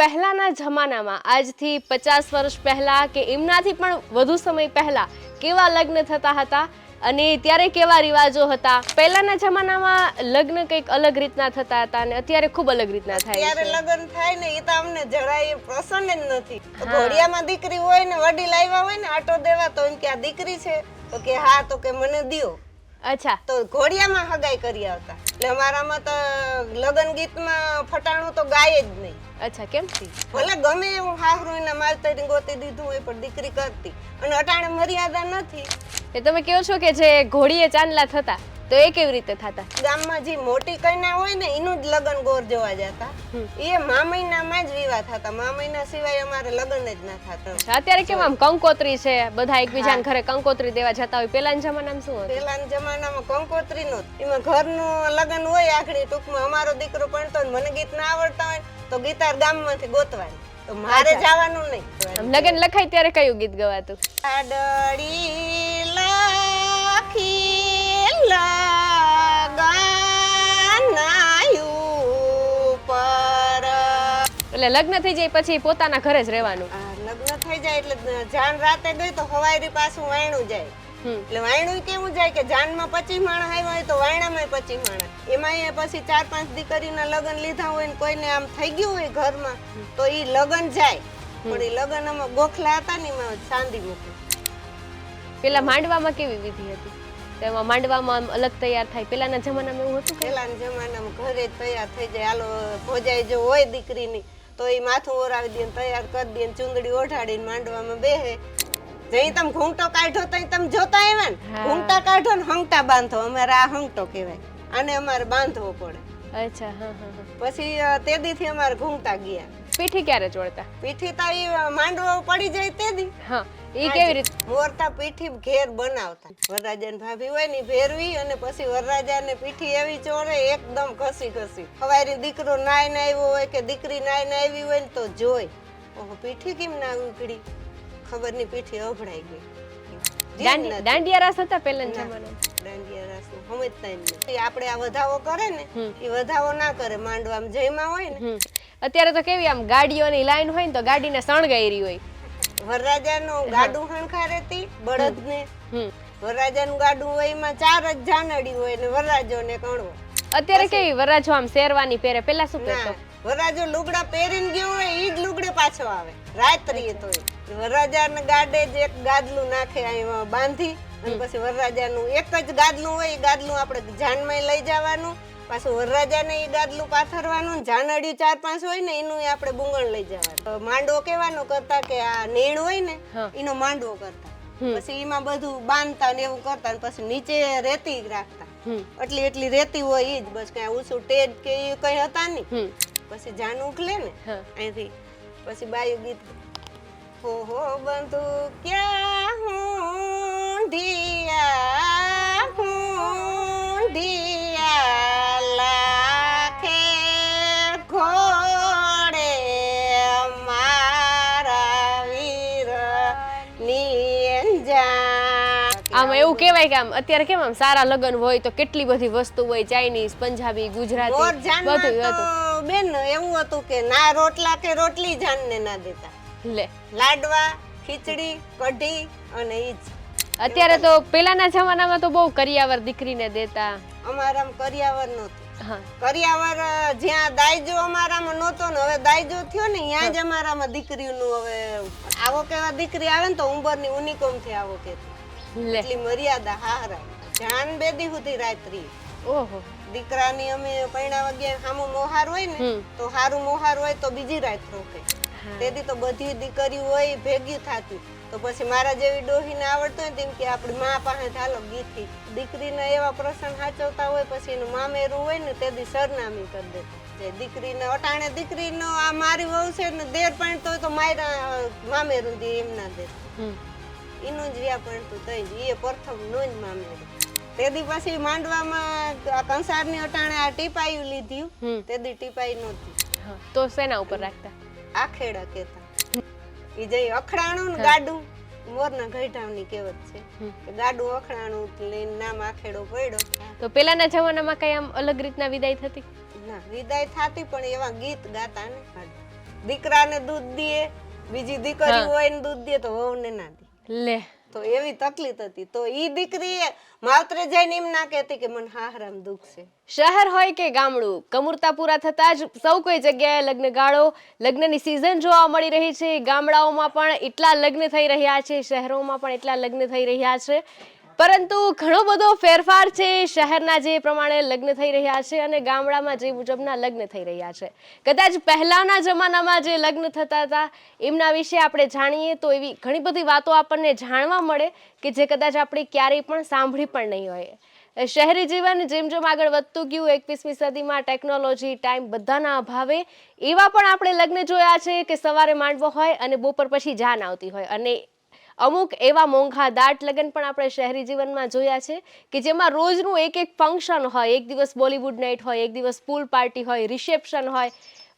પહેલાના જમાનામાં આજથી 50 વર્ષ પહેલા કે એમનાથી પણ વધુ સમય પહેલા કેવા લગ્ન થતા હતા અને ત્યારે કેવા રિવાજો હતા? પહેલાના જમાનામાં લગ્ન કંઈક અલગ રીતના થતા હતા અને અત્યારે ખૂબ અલગ રીતના થાય છે. ત્યારે લગ્ન થાય ને એ તો અમને જરાય પ્રસન્ન જ નથી. ઘોડિયામાં દીકરી હોય ને વડીલ આવ્યા હોય ને આટો દેવા તો એમ કે આ દીકરી છે તો કે હા તો કે મને દ્યો. અચ્છા, તો ઘોડિયામાં હગાઈ કરી આવતા. એટલે અમારામાં તો લગ્ન ગીતમાં ફટાણું તો ગાય જ નહીં. અચ્છા, કેમ? ભલે ગમે એવું હાહરું એના માલતરી ગોતી દીધું હોય પણ દીકરી કરતી. અને અટાણે મર્યાદા નથી. એ તમે કહો છો કે જે ઘોડીએ ચાંદલા થતા તો એ કેવી રીતે થતા? ગામમાં જે મોટી કન્યા હોય ને એનું જ લગ્ન ગોર જોવા જતા. એ મા મહિનામાં જ વિવાહ થતા. મા મહિના સિવાય અમારે લગ્ન જ ના થતા. અત્યારે કેમ આમ કંકોત્રી છે, બધા એકબીજાના ઘરે કંકોત્રી દેવા જતા હોય. પહેલાના જમાનામાં શું હતું? પહેલાના જમાનામાં કંકોત્રી નો એમાં ઘરનું લગ્ન હોય આખડી ટૂંકમાં. અમારો દીકરો ભણતો હોય મને ગીત ના આવડતા હોય તો ગીતાર ગામમાંથી ગોતવાની. તો મારે જવાનું નહીં. લગ્ન લખાય ત્યારે કયું ગીત ગવાતું? આડડી લખી લગાનાયું પર. એટલે લગ્ન થઈ જાય પછી પોતાના ઘરે જ રહેવાનું. લગ્ન થઈ જાય એટલે જાન રાતે ગઈ તો હવારી પાછું વાયણું જાય. એટલે વાયણું કેવું જાય કે જાનમાં 25 માણસ આવ્યા હોય તો વાયણામાં 25 માણસ. એમાં પછી 4-5 દીકરીના લગ્ન લીધા હોય ને કોઈને આમ થઈ ગયું હોય ઘરમાં તો ઈ લગ્ન જાય. પણ ઈ લગ્ન આમાં ગોખલા હતા ને એમાં ચાંદી મૂકી. પેલા માંડવામાં કેવી વિધિ હતી? તેમાં માંડવામાં અલગ તૈયાર થાય. પેલાના જમાનામાં એવું હતું? પેલાના જમાનામાં ઘરે જ તૈયાર થઈ જાય. હાલો ભોજાઈ જો હોય દીકરીની તો એ માથું ઓરાવી દે, તૈયાર કરી દે, ચુંદડી ઓઢાડીને માંડવામાં બેહે. જઈ તમે ઘૂંટો કાઢો તો તમે જોતા આવ્યા ને, ઘૂંટા કાઢો ને હંગટા બાંધો. અમારે આ હંગટો કહેવાય, આને અમારે બાંધવો પડે. અચ્છા, હા હા. પછી તે દીથી અમારે ઘૂંટા ગયા. પીઠી ક્યારે ચોળતા? પીઠી તો ઈ માંડવો પડી જાય તે દી. હા, ઈ કેવી રીતે? મોરતા પીઠી ઘેર બનાવતા. વરરાજાની ભાભી હોય ને ભેરવી અને પછી વરરાજાને પીઠી એવી ચોરે એકદમ ઘસી ઘસી. હવારી દીકરો નાઈને આવ્યો હોય કે દીકરી નાઈને આવી હોય ને તો જોઈ ઓહો પીઠી કેમ ના ઉકળી, ખબર ની પીઠી અભડાઈ ગઈ. દાંડિયા રાસ હતા પહેલાના જમાનામાં? દાંડિયા રાસ સમજતા નથી. આપણે આ વધાવો કરે ને એ વધાવો ના કરે માંડવામાં જયમાં હોય ને. અત્યારે તો કેવી આમ ગાડીઓની લાઈન હોય ને તો ગાડીને શણગાયરી હોય. વરરાજાનું ગાડું હણખારેતી બળદને. વરરાજાનું ગાડું હોય એમાં 4 જ જાનડી હોય ને વરરાજો ને કણવો. અત્યારે કેવી વરરાજો આમ શેરવાની પહેરે? પેલા શું પહેરતો? વરરાજો લુગડા પહેરીને ગયો હોય ઈ જ લુગડે પાછો આવે રાત્રિએ. તો વરરાજાને ગાડે જ એક ગાદલું નાખે એમાં બાંધી અને પછી વરરાજાનું એક જ ગાદલું હોય. એ ગાદલું આપણે જાનમાં લઈ જવાનું. પાછું વરરાજાને એ ગાદલું પાથરવાનું. જાનડિયું 4-5 હોય ને એનું આપણે બુંગણ લઈ જવાનું. માંડવો કેવાનો કરતા કે આ નેણ હોય ને એનો માંડવો કરતા. પછી એમાં બધું બાંધતા ને એવું કરતા. પછી નીચે રેતી રાખતા. એટલી રેતી હોય ઈ જ બસ. કઈ ઊંચું ટેડ કે એ કઈ હતા નહીં. પછી જાન ઉખલે ને અહીંથી પછી બાયું ગીત હો હો બંધુ ક્યાં હું ઢિયા લાખે ઘોડે મારા વીર નિંજા. આમ એવું કહેવાય કે આમ અત્યારે કેમ આમ સારા લગ્ન હોય તો કેટલી બધી વસ્તુ હોય, ચાઇનીઝ, પંજાબી, ગુજરાતી બધું હતું. બેન એવું હતું કે ના રોટલા કે રોટલી જાનને ના દેતા. લે લાડવા, ખીચડી, કઢી અને ઈ જ. અત્યારે તો પેલાના જમાનામાં તો બહુ કરિયાવર દીકરીને દેતા. અમારામાં કરિયાવર નહોતું. હા, કરિયાવર જ્યાં દાયજો અમારામાં નહોતો ને હવે દાયજો થયો ને ત્યાં જ અમારામાં દીકરીનું હવે આવો કેવા દીકરી આવે ને તો ઉંબરની ઉનિકોમ થી આવો કે એટલી મર્યાદા હારા. જાન બેદી સુધી રાત્રી. ઓહો. દીકરાની અમે પૈણા વાગ્યા સામું મોહાર હોય ને તો હારું મોહાર હોય તો બીજી રાત રોકે. તેથી તો બધી દીકરીઓ હોય ભેગી થાતી. તો પછી મારા જેવી ડોહીને આવડતું હોય તેમ કે આપણી મા પાસે ચાલો ગીતી. દીકરીને એવા પ્રસંગ સાચવતા હોય પછી એનું મામેરું હોય ને તેથી સરનામી કરી દેતા. જે દીકરીને અટાણે દીકરીનો આ મારી વહુ છે ને દેર પણ તો મારા મામેરું દે એમ ના દે. એનું જ વ્યા પણ તું થઈ એ પ્રથમ નું જ મામેરું. તેદી પછી માંડવામાં કંસારની અટાણે આ ટીપાયું લીધું. તેદી ટીપાઈ નહોતી. તો શેના ઉપર રાખતા? આખેડા કેતા. ઈ જે અખડાણું ને ગાડું મોરના ઘઈઢાવની કહેવત છે કે ગાડું અખડાણું લઈને નામ આખેડો પડ્યો. તો પેલાના જમાનામાં કઈ આમ અલગ રીતના વિદાય થતી? ના વિદાય થાતી પણ એવા ગીત ગાતા ને દીકરાને દૂધ દે, બીજી દીકરી હોય ને દૂધ દે તો વહુને ના દે. લે તો એવી તકલીફ હતી. તો ઈ દીકરી માવતરે જઈને એમ ના કહેતી કે મને હાહરામ દુખ છે. શહેર હોય કે ગામડું, કમુરતા પૂરા થતા જ સૌ કોઈ જગ્યાએ લગ્ન ગાળો, લગ્નની સિઝન જોવા મળી રહી છે. ગામડાઓમાં પણ એટલા લગ્ન થઈ રહ્યા છે, શહેરોમાં પણ એટલા લગ્ન થઈ રહ્યા છે. પરંતુ ઘણો બધો ફેરફાર છે શહેરના જે પ્રમાણે લગ્ન થઈ રહ્યા છે અને ગામડામાં જે મુજબના લગ્ન થઈ રહ્યા છે. કદાચ પહેલાના જમાનામાં જે લગ્ન થતા હતા એમના વિશે આપણે જાણીએ તો એવી ઘણી બધી વાતો આપણને જાણવા મળે કે જે કદાચ આપણે ક્યારેય પણ સાંભળી પણ નહીં હોય. શહેરી જીવન જેમ જેમ આગળ વધતું ગયું, 21મી સદીમાં ટેકનોલોજી, ટાઈમ બધાના અભાવે એવા પણ આપણે લગ્ન જોયા છે કે સવારે માંડવો હોય અને બપોર પછી જાન આવતી હોય. અને અમુક એવા મોંઘા દાટ લગ્ન પણ આપણે શહેરી જીવનમાં જોયા છે કે જેમાં રોજનું એક એક ફંક્શન હોય. એક દિવસ બોલિવૂડ નાઇટ હોય, એક દિવસ પૂલ પાર્ટી હોય, રિસેપ્શન હોય.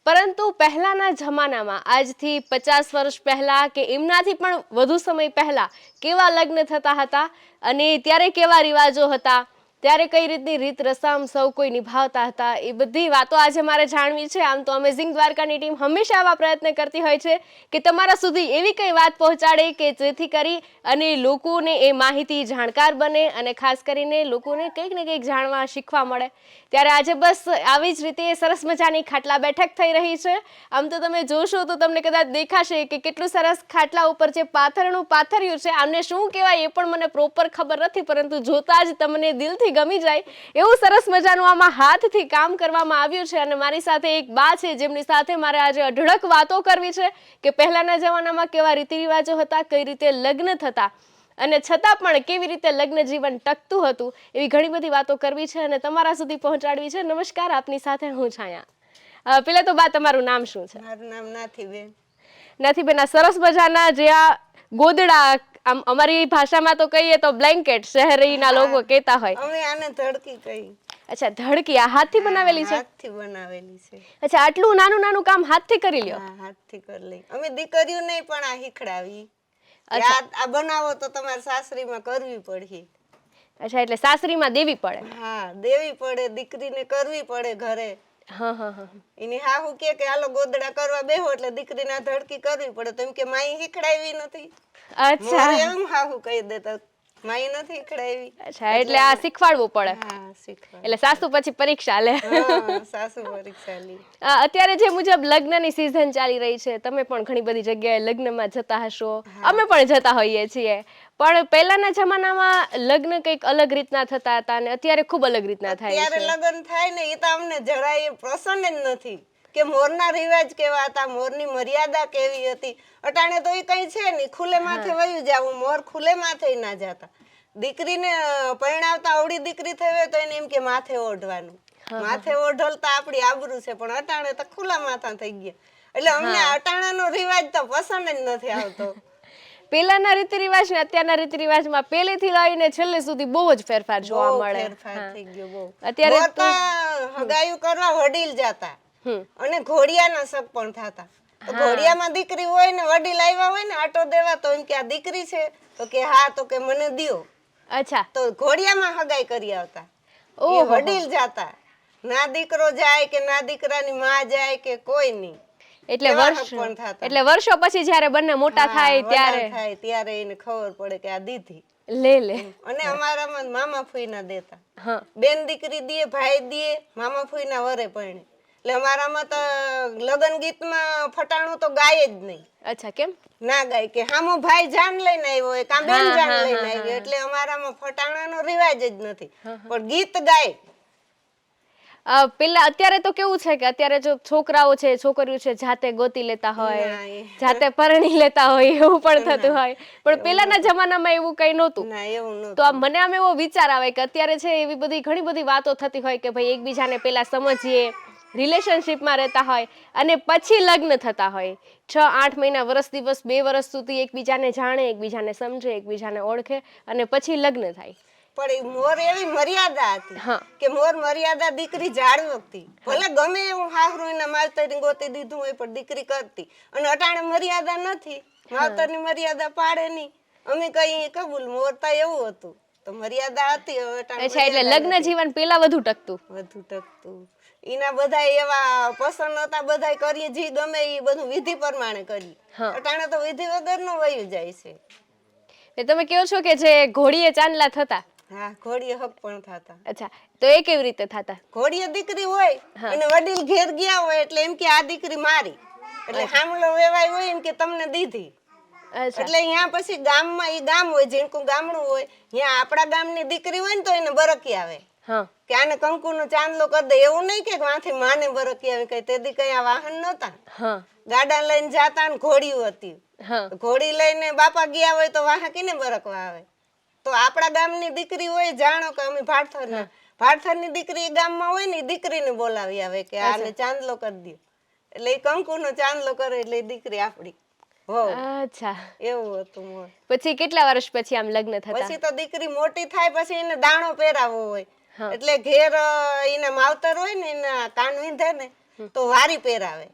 પરંતુ પહેલાના જમાનામાં આજથી 50 વર્ષ પહેલા કે એમનાથી પણ વધુ સમય પહેલા કેવા લગ્ન થતા હતા અને ત્યારે કેવા રિવાજો હતા, ત્યારે કઈ રીતની રીત રસમ સૌ કોઈ નિભાવતા હતા, એ બધી વાતો આજે મારે જાણવી છે. આમ તો અમેઝિંગ દ્વારકાની ટીમ હંમેશા આવા પ્રયત્ન કરતી હોય છે કે તમારા સુધી એવી કઈ વાત પહોંચાડે કે જેથી કરી અને લોકોને એ માહિતી જાણકાર બને અને ખાસ કરીને લોકોને કંઈક ને કંઈક જાણવા શીખવા મળે. ત્યારે આજે બસ આવી જ રીતે સરસ મજાની ખાટલા બેઠક થઈ રહી છે. આમ તો તમે જોશો તો તમને કદાચ દેખાશે કે કેટલું સરસ ખાટલા ઉપર જે પાથરણું પાથર્યું છે, આમને શું કહેવાય એ પણ મને પ્રોપર ખબર નથી, પરંતુ જોતા જ તમને દિલથી ગમી જાય એવું સરસ મજાનું આમાં હાથથી કામ કરવામાં આવ્યું છે. અને મારી સાથે એક બા છે જેમની સાથે મારે આજે અઢળક વાતો કરવી છે કે પહેલાના જમાનામાં કેવા રીતિ રિવાજો હતા, કઈ રીતે લગ્ન થતા અને છતાં પણ કેવી રીતે લગ્ન જીવન ટકતું હતું, એવી ઘણી બધી વાતો કરવી છે અને તમારા સુધી પહોંચાડવી છે. નમસ્કાર, આપની સાથે હું છાયા. પેલા તો બા તમારું નામ શું છે? મારું નામ નાથીબેન. નાથીબેન, આ સરસ મજાના જે આ ગોદડા, આમ અમારી ભાષામાં તો કહીએ તો બ્લેન્કેટ શહેરીના લોકો કહેતા હોય. અમે આને ધડકી કહી. અચ્છા, ધડકી આ હાથથી બનાવેલી છે? હાથથી બનાવેલી છે. અચ્છા, આટલું નાનું નાનું કામ હાથથી કરી લ્યો? હા, હાથથી કરી લઈ. અમે દીકરીઓ નહીં પણ આ શીખડાવી. આ બનાવો તો તમારે સાસરીમાં કરવી પડે. અચ્છા, એટલે સાસરીમાં દેવી પડે? હા, દેવી પડે, દીકરીને કરવી પડે ઘરે. હા હા હા. એની હાહુ કે હાલો ગોદડા કરવા બેહો એટલે દીકરીને ધડકી કરવી પડે. તો એમ કે માઈ શીખડાવી નથી. અચ્છા, એમ હાહુ કહી દેતા માઈ નથી શીખડાવી. અચ્છા, એટલે આ શીખવાડવું પડે. હા, શીખવાડ. એટલે સાસુ પછી પરીક્ષા લે. હા, સાસુ પરીક્ષા લે. અત્યારે જે મુજબ લગ્નની સીઝન ચાલી રહી છે, તમે પણ ઘણી બધી જગ્યાએ લગ્નમાં જતા હશો, અમે પણ જતા હોઈએ છીએ. પણ પહેલાના જમાનામાં લગ્ન કંઈક અલગ રીતના થતા હતા અને અત્યારે ખૂબ અલગ રીતના થાય છે. અત્યારે લગ્ન થાય ને એ તો અમને જરાય પસંદ જ નથી કે મોરના રિવાજ કેવા હતા, મોરની મર્યાદા કેવી હતી. અટાણે તો એ કઈ છે નહીં, ખુલ્લે માથે વયું જાવું. મોર ખુલ્લે માથે ના જાતા. દીકરીને પરણાવતા આવડી દીકરી થઈ હોય તો એને એમ કે માથે ઓઢવાનું. માથે ઓઢલતા આપણી આબરૂ છે, પણ અટાણે તો ખુલ્લા માથા થઈ ગયા. એટલે અમને અટાણાનો રિવાજ તો પસંદ જ નથી આવતો. પહેલાના રીતિ રિવાજ ને અત્યારના રીતિ રિવાજમાં પહેલેથી લઈને છેલ્લે સુધી બહુ જ ફેરફાર જોવા મળે. ફેરફાર થઈ ગયો બહુ. અત્યારે તો હગાયું કરવા વડીલ જાતા અને ઘોડિયાના શક પણ થતા. તો ઘોડિયામાં દીકરી હોય ને વડીલ આવ્યા હોય ને આટો દેવા, તો એમ કે આ દીકરી છે, તો કે હા, તો કે મને દ્યો. અચ્છા, તો ઘોડિયામાં હગાઈ કરી આવતા. એ વડીલ જાતા, ના દીકરો જાય કે ના દીકરાની માં જાય કે કોઈ નહીં. એટલે વર્ષો પછી જ્યારે બંને મોટા થાય ત્યારે એને ખબર પડે કે આ દીધી લે લે. અને અમારામાં મામા ફૂઈ ના દેતા. બેન દીકરી દે, ભાઈ દે, મામા ફૂઈ ના વરે પરણે. એટલે અમારામાં તો લગન ગીતમાં ફટાણું તો ગાય જ નહીં. અચ્છા, કેમ ના ગાય કે હામો ભાઈ જાન લઈને આવ્યો હોય કાં બેન જાન લઈને આવી, એટલે અમારામાં ફટાણાનો રિવાજ જ નથી, પણ ગીત ગાય. પેલા અત્યારે તો કેવું છે કે અત્યારે જો છોકરાઓ છે, છોકરીઓ છે, જાતે ગોતી લેતા હોય, જાતે પરણી લેતા હોય, એવું પણ થતું હોય. પણ પેલાના જમાનામાં એવું કઈ નહોતું. તો મને આમ એવો વિચાર આવે કે અત્યારે છે એવી બધી ઘણી બધી વાતો થતી હોય કે ભાઈ એકબીજાને પેલા સમજીએ, રિલેશનશીપમાં રહેતા હોય અને પછી લગ્ન થતા હોય. 6-8 મહિના, વર્ષ દિવસ, 2 વર્ષ સુધી એકબીજાને જાણે, એકબીજાને સમજે, એકબીજાને ઓળખે અને પછી લગ્ન થાય. પણ મોર એવી મર્યાદા હતી કે મોર મર્યાદા દીકરી જાળવતી. ભલે ગમે એવું હાહરું એના માવતરની ગોતી દીધું હોય પણ દીકરી કરતી. અને અટાણે મર્યાદા નથી, માવતરની મર્યાદા પાડે નહીં. અમે કઈ કબૂલ, મોર તો એવું હતું તો મર્યાદા હતી. અચ્છા, એટલે લગ્ન જીવન પેલા વધુ ટકતું. એના બધા એવા પસંદ હતા, બધા કરીએ જી ગમે એ બધું વિધિ પ્રમાણે કરીએ. અટાણે તો વિધિ વગરનું વયું જાય છે. એ તમે કહો છો કે જે ઘોડીએ ચાંદલા થતા. હા, ઘોડીએ હક પણ થતા. અચ્છા, તો એ કેવી રીતે થતા? ઘોડીએ દીકરી હોય અને વડીલ ઘેર ગયા હોય એટલે એમ કે આ દીકરી મારી, એટલે હામલો વેવાય હોય એમ કે તમને દીધી. એટલે અહીંયા પછી ગામમાં ઈ ગામ હોય, જીણકું ગામડું હોય, ત્યાં આપણા ગામની દીકરી હોય ને તો એને બરકી આવે કે આને કંકુનો ચાંદલો કરી દે. એવું નહીં કે વાંથી માને બરકી આવે, કઈ તેદી કઈ આ વાહન નહોતા, ગાડા લઈને જાતા ને ઘોડીઓ હતી. ઘોડી લઈને બાપા ગયા હોય તો વાહ કીને બરકવા આવે. તો આપણા ગામની દીકરી હોય, જાણો કે અમે ભાડથરની દીકરી ગામમાં હોય ને, દીકરીને બોલાવી આવે કે આને ચાંદલો કરી દો. એટલે એ કંકુનો ચાંદલો કરે એટલે એ દીકરી આપડી. અચ્છા, એવું હતું. પછી કેટલા વર્ષ પછી આમ લગ્ન થતા? પછી તો દીકરી મોટી થાય પછી એને દાણો પહેરાવો હોય, એટલે ઘેર એના માવતર હોય ને એના કાન વિંધે ને તો વારી પહેરાવે.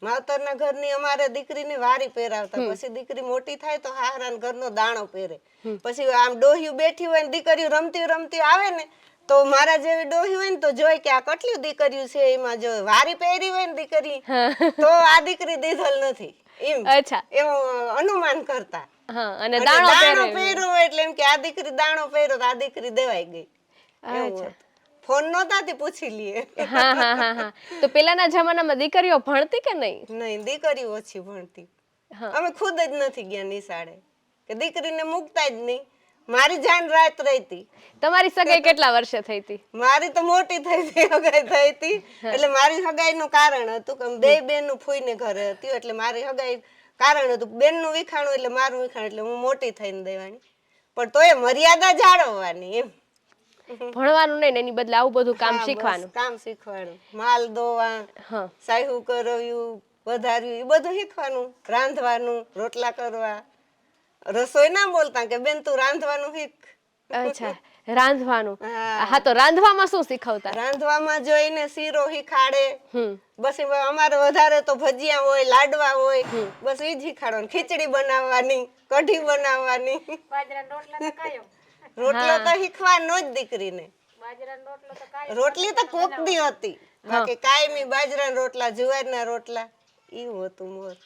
માવતરના ઘરની અમારે દીકરીને વારી પહેરાવતા. પછી દીકરી મોટી થાય તો હારાના ઘરનો દાણો પહેરે. પછી આમ ડોહ્યું બેઠી હોય ને દીકરીઓ રમતી રમતી આવે ને તો મારા જેવી ડોહી હોય ને તો જોઈ કે આ કેટલી દીકરીઓ છે, એમાં જો વારી પહેરી હોય ને દીકરી તો આ દીકરી દીધલ નથી એમ. અચ્છા, એવું અનુમાન કરતા. અને દાણો પહેર્યો એટલે એમ કે આ દીકરી દાણો પહેર્યો તો આ દીકરી દેવાઈ ગઈ. ફોન નહોતા પૂછી લઈએ. તો પેલાના જમાનામાં દીકરીઓ ભણતી કે નહીં? નહીં, દીકરીઓ ઓછી ભણતી. અમે ખુદ જ નથી ગયા નિશાળે, કે દીકરીને મૂકતા જ નહીં. મારી જાન રાત રહીતી. તમારી સગાઈ કેટલા વર્ષે થઈ હતી? મારી તો મોટી થઈ હતી, હગાઈ થઈ હતી. એટલે મારી હગાઈ નું કારણ હતું કે બે બેન નું ફૂઈને ઘરે હતી, એટલે મારી હગાઈ કારણ હતું બેન નું વિખાણું એટલે મારું વિખાણ, એટલે હું મોટી થઈને દેવાની. પણ તોય મર્યાદા જાળવવાની એમ. ભણવાનું નહીં, એની બદલે આવું બધું કામ શીખવાનું. કામ શીખવાનું, માલ દોવા, સાયહુ કરવ્યું, વધાર્યું, એ બધું શીખવાનું. રાંધવાનું, રોટલા કરવા. રસોઈ ના બોલતા કે બેન તું રાંધવાનું શીખ. અચ્છા, રાંધવાનું. હા, તો રાંધવામાં શું શીખવતા? રાંધવામાં જોઈને શીરો શીખાડે. બસ અમારે વધારે તો ભજીયા હોય, લાડવા હોય, બસ ઈ જ શીખાડવાનું. ખીચડી બનાવવાની, કઢી બનાવવાની. રોટલો તો શીખવાનો જ દીકરીને. રોટલી તો કોકદી હતી, બાકી કાયમી બાજરાના રોટલા, જુવારના રોટલા એવું હતું. મોર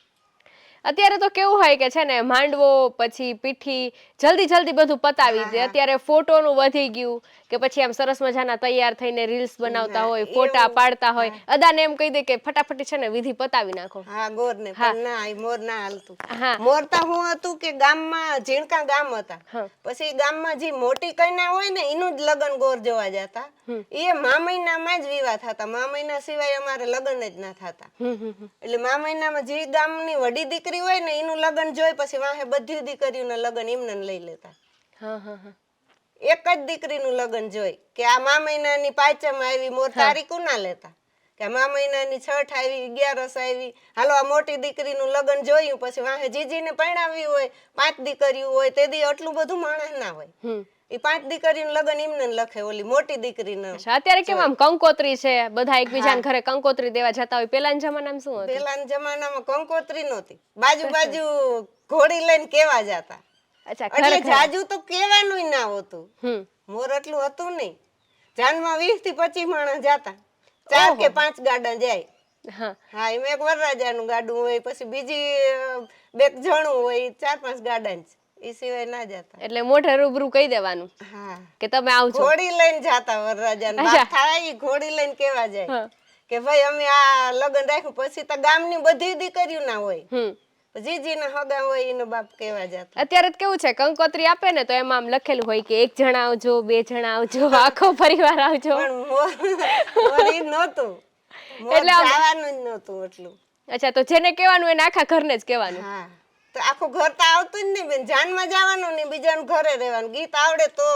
અત્યારે તો કેવું હોય કે છે ને માંડવો પછી પીઠી જલ્દી બધું પતાવી દે. અત્યારે ફોટોનું વધી ગયું કે પછી આમ સરસ મજાના તૈયાર થઈને રીલ્સ બનાવતા હોય, ફોટા પાડતા હોય. અદાને એમ કહી દે કે ફટાફટી છે ને વિધિ પતાવી નાખો. હા, ગોર ને પણ ના, ઈ મોર ના હાલતું. મોર તો હું હતું કે ગામમાં જીણકા ગામ હતા, પછી ગામમાં જે મોટી કન્યા હોય ને એનું જ લગ્ન ગોર જોવા જતા. એ મા મહિનામાં જ વિવાહ થતા, મા મહિના સિવાય અમારે લગ્ન જ ના થતા. એટલે મા મહિનામાં જે ગામની વડી દીકરી હોય ને એનું લગ્ન જોઈ પછી વાહે બધી દીકરીઓના લગ્ન એમને લઈ લેતા. એક જ દીકરીનું લગ્ન જોઈ કે આ મા મહિનાની પાંચમ આવી, મોર તારીખું ના લેતા કે મા મહિનાની છઠ આવી, 11 આવી, હાલો આ મોટી દીકરીનું લગ્ન જોયું. પછી વાહે જીજીને પરણાવી હોય, 5 દીકરીઓ હોય, તેદી આટલું બધું માણસ ના હોય. એ 5 દીકરીનું લગ્ન એમને લખે, ઓલી મોટી દીકરીને. અત્યારે કેમ આમ કંકોત્રી છે, બધા એકબીજાના ઘરે કંકોત્રી દેવા જતા હોય. પેલાના જમાનામાં શું હતું? પેલાના જમાનામાં કંકોત્રી નહોતી, બાજુ ઘોડી લઈને કેવા જતા. એટલે જાજુ તો કેવાનું ના હોતું. મોર એટલું હતું નહીં. જાનમાં 20 થી 25 માણસ જતા, 4 કે 5 ગાડા જાય. હા, એમાં એક વરરાજાનું ગાડું હોય, પછી બીજી 2 જણું હોય, 4-5 ગાડા જ. એ સિવાય ના જતા. એટલે મોઢે રૂબરૂ કહી દેવાનું કે તમે આવજો. ઘોડી લઈને જાતા વરરાજાને. વાત થાય ઘોડી લઈને કેવા જાય કે ભાઈ અમે આ લગ્ન રાખ્યું. પછી તો ગામની બધી દીકરીઓ ના હોય, જીજીના હગા હોય એનો બાપ કેવા જતા. અત્યારે કેવું છે, કંકોત્રી આપે ને તો એમાં આમ લખેલું હોય કે 1 જણ આવજો, 2 જણ આવજો, આખો પરિવાર આવજો. પણ નહોતું, એટલે આવવાનું જ નહોતું એટલું. અચ્છા, તો જેને કહેવાનું એને આખા ઘરને જ કહેવાનું. હા, તો આખું ઘર તો આવતું જ નહીં બેન. જાનમાં જવાનું ને બીજાનું ઘરે રહેવાનું. ગીત આવડે તો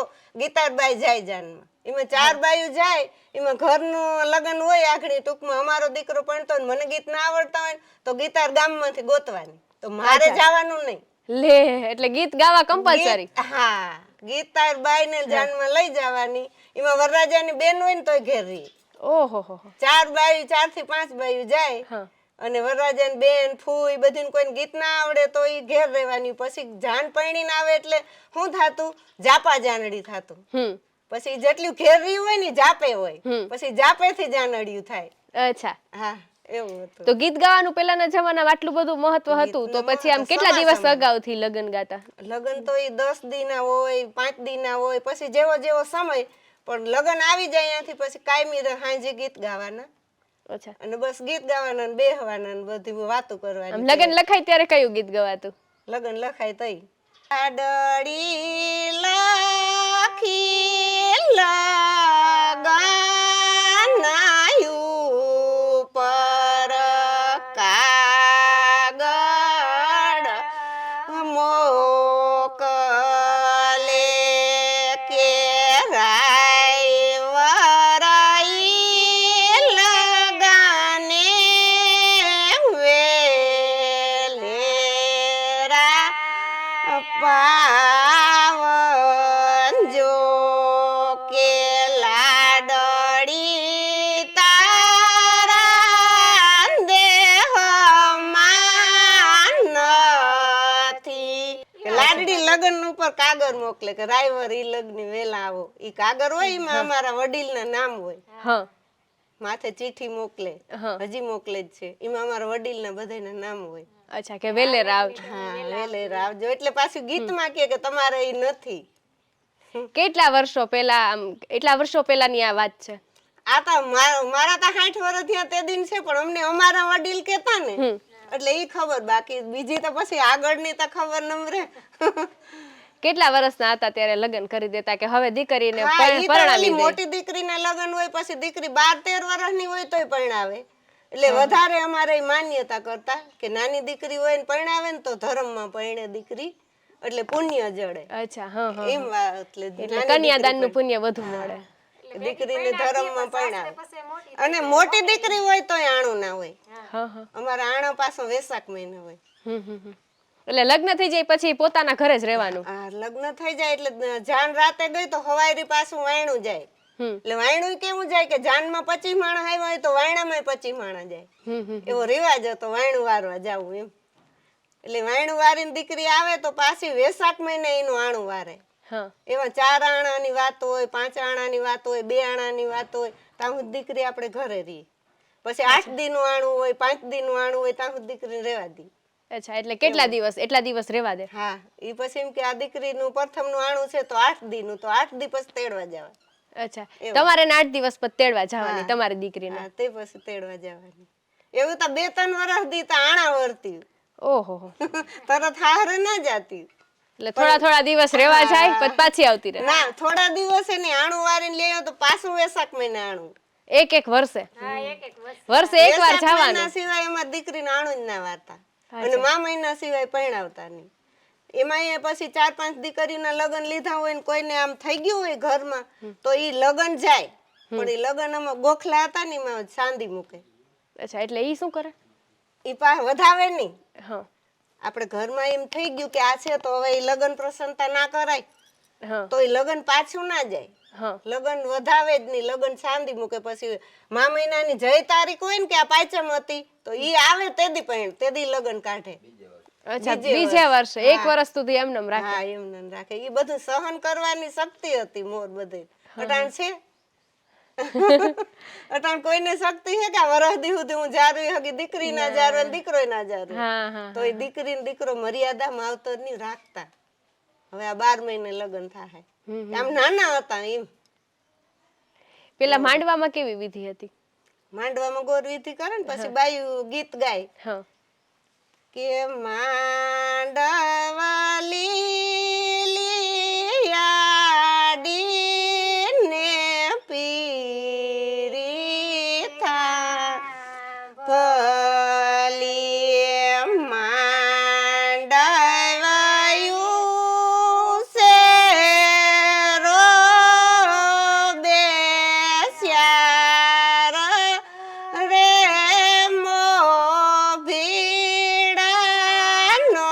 ગીતારબાઈ જાય જાનમાં. એમાં 4 બાયું જાય, એમાં ઘરનું લગ્ન હોય આગળ. ટૂંકમાં અમારો દીકરો ભણતો હોય, મને ગીત ના આવડતા હોય તો ગીતાર ગામમાંથી ગોતવાની, તો મારે જવાનું નહીં. લે, એટલે ગીત ગાવા કમ્પલસરી. હા, ગીતારબાઈ ને જાનમાં લઈ જવાની. એમાં વરરાજાની બેન હોય ને તોય ઘેર રહી. ઓહો, 4 બાયું, 4 થી 5 બાયું જાય. અને વરરાજાની બેન ફૂઈ બધીને કોઈને ગીત ના આવડે તો ઈ ઘેર રહેવાની. પછી જાન પૈણીને આવે એટલે શું થાતું, જાપા જાનડી થાતું. પછી જેટલું ઘેરી હોય ને જાપે હોય, હમ. પછી જાપેથી જાનડિયું થાય. અચ્છા, હા એવું હતું. તો ગીત ગાવાનું પેલાના જમાનામાં આટલું બધું મહત્વ હતું, તો ગીતનું પછી આમ મહત્વ કેટલા દિવસ સમાસામાં. અગાઉથી લગ્ન ગાતા? લગ્ન તો એ 10 દીના હોય, 5 દીના હોય, પછી જેવો જેવો સમય, પણ લગ્ન આવી જાય ત્યાંથી પછી કાયમી સાંજે ગીત ગાવાના અચ્છા, અને બસ ગીત ગાવાના ને બેહવાના ને બધી વાતો આમ કરવાની. લગ્ન લખાય ત્યારે કયું ગીત ગવાતું? લગ્ન લખાય તઈ આડળી લખી લગનાયું પર કાગળ મોકલે કે રાય વરાઈ લગને વેલેરા પાવન જો કે લાડડી તારા દેહમાં નથી. લાડડી લગન ઉપર કાગળ મોકલે કે રાયવર ઈ લગ્ન વેલા આવો. ઈ કાગળ હોય એમાં અમારા વડીલના નામ હોય, હા માથે ચીઠી મોકલે, હા, હજી મોકલે જ છે, એમાં અમારા વડીલના બધાના નામ હોય. અચ્છા, કે વેલેરા આવજો. હા વેલેરા આવજો એટલે પાછું ગીતમાં કે તમારે ઈ નથી. કેટલા વર્ષો પહેલા, આમ એટલા વર્ષો પહેલાની આ વાત છે? આ તો મારા તો 60 વર્ષ થયા તે દિન છે, પણ અમને અમારા વડીલ કેતા ને હમ. એટલે ઈ ખબર, બાકી બીજી તો પછી આગળની તો ખબર નમરે. કેટલા વર્ષના હતા ત્યારે લગ્ન કરી દેતા કે હવે દીકરીને હા, ઈ તો પરણાવી ઓલી દે? મોટી દીકરીના લગ્ન હોય પછી દીકરી 12-13 વર્ષની હોય તોય પરણાવે. એટલે વધારે અમારે ઈ માન્યતા કરતા કે નાની દીકરી હોય ને પરણાવે ને તો ધર્મમાં પરણે દીકરી એટલે પુણ્ય જડે. અચ્છા, હા હા, એમ વાત એટલે એટલે કન્યાદાનનું પુણ્ય વધુ મળે. દીકરીને ધર્મમાં પરણાવે. અને મોટી દીકરી હોય તોય આણું ના હોય. હા હા, અમારા આણા પાછો વેસાખ મહિને હોય. એટલે લગ્ન થઈ જાય પછી પોતાના ઘરે જ રહેવાનું? આ લગ્ન થઈ જાય એટલે જાન રાતે ગઈ તો હવારી પાછું વાયણું જાય. એટલે વાયણું કેવું જાય કે જાનમાં 25 માણસ આવ્યા હોય તો વાયણામાં 25 માણસ જાય. એવો રિવાજ હતો વાયણું વારવા જાવું એમ. એટલે વાયણું વારીને દીકરી આવે તો પાછી વેસાખ મહિને એનું આણું વારે. હા, એમાં 4 આણાની વાત હોય, 5 આણાની વાત હોય, 2 આણાની વાત હોય, ત્યાં સુધી દીકરી આપણે ઘરે રહી. પછી 8 દીનું આણું હોય, 5 દીનું આણું હોય, ત્યાં સુધી દીકરીને રહેવા દી. અચ્છા, એટલે કેટલા દિવસ? એટલા દિવસ રહેવા દે? હા, ઈ પછી એમ કે આ દીકરીનું પ્રથમનું આણું છે તો 8 દીનું, તો 8 દી પછી તેડવા જવા. અચ્છા, તમારે 8 દિવસ પછી તેડવા જવાની તમારી દીકરીને? હા, તે પછી તેડવા જવાની. એવું તો 2-3 વર્ષ દી તો આણા વર્તી. ઓહો, તરત હારે ના જાતી. એટલે થોડા થોડા દિવસ રહેવા જાય પછી પાછી આવતી રહે? ના, થોડા દિવસે ને આણું વારીને લઈ તો પાછું વેસાખ મહિને આણું. એક વર્ષે? વર્ષે એકવાર વેસાખ જવાનું? મહિના સિવાય એમાં દીકરીને આણું જ ના વારતા. અને મા મહિના સિવાય પરણાવતા નહીં. એમાં એ પછી 4-5 દીકરીના લગ્ન લીધા હોય ને કોઈને આમ થઈ ગયું હોય ઘરમાં તો ઈ લગ્ન જાય, પણ ઈ લગ્ન આમાં ગોખલા હતા ને એમાં ચાંદી મૂકે. અચ્છા, એટલે ઈ શું કરે? ઈ પા વધાવે નહીં. હા આપણે ઘરમાં એમ થઈ ગયું કે આ છે તો હવે ઈ લગ્ન પ્રસન્નતા ના કરાય, હા, તો ઈ લગ્ન પાછું ના જાય. હા, લગ્ન વધાવે જ નહીં, લગ્ન ચાંદી મૂકે. પછી મા મહિનાની જય તારીખ હોય ને કે આ પાંચમ હતી તો ઈ આવે તેદી પણ તેદી લગ્ન કાઢે. અચ્છા, બીજા વર્ષે? એક વર્ષ સુધી એમનેમ રાખે? હા, એમને રાખે. ઈ બધું સહન કરવાની શક્તિ હતી મોર બધે. અટાણ છે અટાણ કોઈને શક્તિ છે કે વરસ દી સુધી હું જારવી હગી દીકરી ના જારવે દીકરો ના જારવે? હા હા, તો એ દીકરી ને દીકરો મર્યાદામાં આવતો જ નહીં, રાખતા. હવે આ 12 મહિને લગ્ન થાય. આમ નાના હતા એમ. પેલા માંડવામાં કેવી વિધિ હતી? માંડવામાં ગોર વિધિ કરે ને પછી બાયું ગીત ગાય હા, કે માંડવા લીલિયાડીને પીરી થા ભલી માંડવાયું છે રો બેસ્યાર રે મો ભીડાનો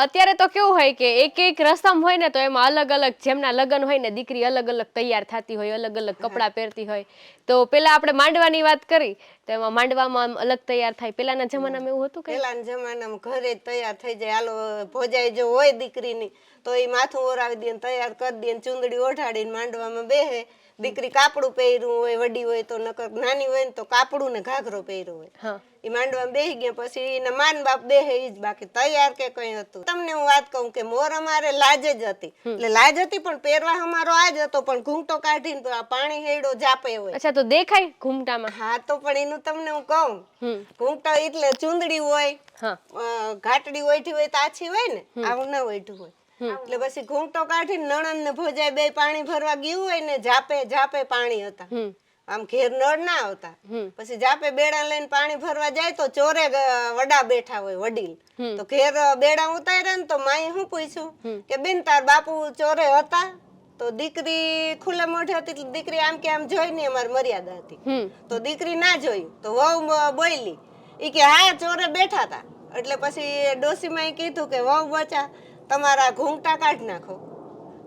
અત્યારે તો કેવું હોય કે એક એક રસમ હોય ને તો એમાં અલગ અલગ જેમના લગ્ન હોય ને દીકરી અલગ અલગ તૈયાર થતી હોય, અલગ અલગ કપડાં પહેરતી હોય. તો પેલા આપણે માંડવાની વાત કરી તો એમાં માંડવામાં આમ અલગ તૈયાર થાય. પેલાના જમાનામાં એવું હતું કે પેલાના જમાનામાં ઘરે જ તૈયાર થઈ જાય. હાલો ભોજાઈ જો હોય દીકરીની તો એ માથું ઓરાવી દે, તૈયાર કરી દે, ચૂંદડી ઓઢાડીને માંડવામાં બેહે. દીકરી કાપડું પહેર્યું હોય, વડી હોય તો, નકર નાની હોય ને તો કાપડું ને ઘાઘરો પહેર્યો હોય. હા એ માંડવામાં બેસી ગયા પછી એના માન બાપ બેહે ઈ જ, બાકી તૈયાર કે કઈ હતું. તમને હું વાત કહું કે મોર અમારે લાજ જ હતી, એટલે લાજ હતી પણ પહેરવા અમારો આ જ હતો, પણ ઘૂંટો કાઢીને આ પાણી હેડો જાપે હોય. અચ્છા, તો દેખાય ઘૂમટામાં? હા તો પણ એનું તમને હું કહું, ઘૂંટો એટલે ચૂંદડી હોય, હા ઘાટડી ઓઢી હોય તો આછી હોય ને, આવું ના ઓઢ્યું હોય. એટલે પછી ઘૂંટો કાઢીને નણંદ ને ભોજાઈ બે પાણી ભરવા ગયું હોય ને, જાપે જાપે પાણી હતા. આમ ઘેર નળ ના આવતા. પછી જાપે બેડા લઈને પાણી ભરવા જાય તો ચોરે વડા બેઠા હોય, વડીલ. તો ઘેર બેડા ઉતાર્યા ને તો માએ શું પૂછ્યું કે બેન તાર બાપુ ચોરે હતા? તો દીકરી ખુલ્લા મોઢે હતી એટલે દીકરી આમ કે આમ જોઈ ને અમારી મર્યાદા હતી. તો દીકરી ના જોયું તો વહુ બોલી ઈ કે હા ચોરે બેઠા હતા. એટલે પછી ડોસીમાં કીધું કે વહુ બચા તમારા ઘૂંઘટા કાઢ નાખો.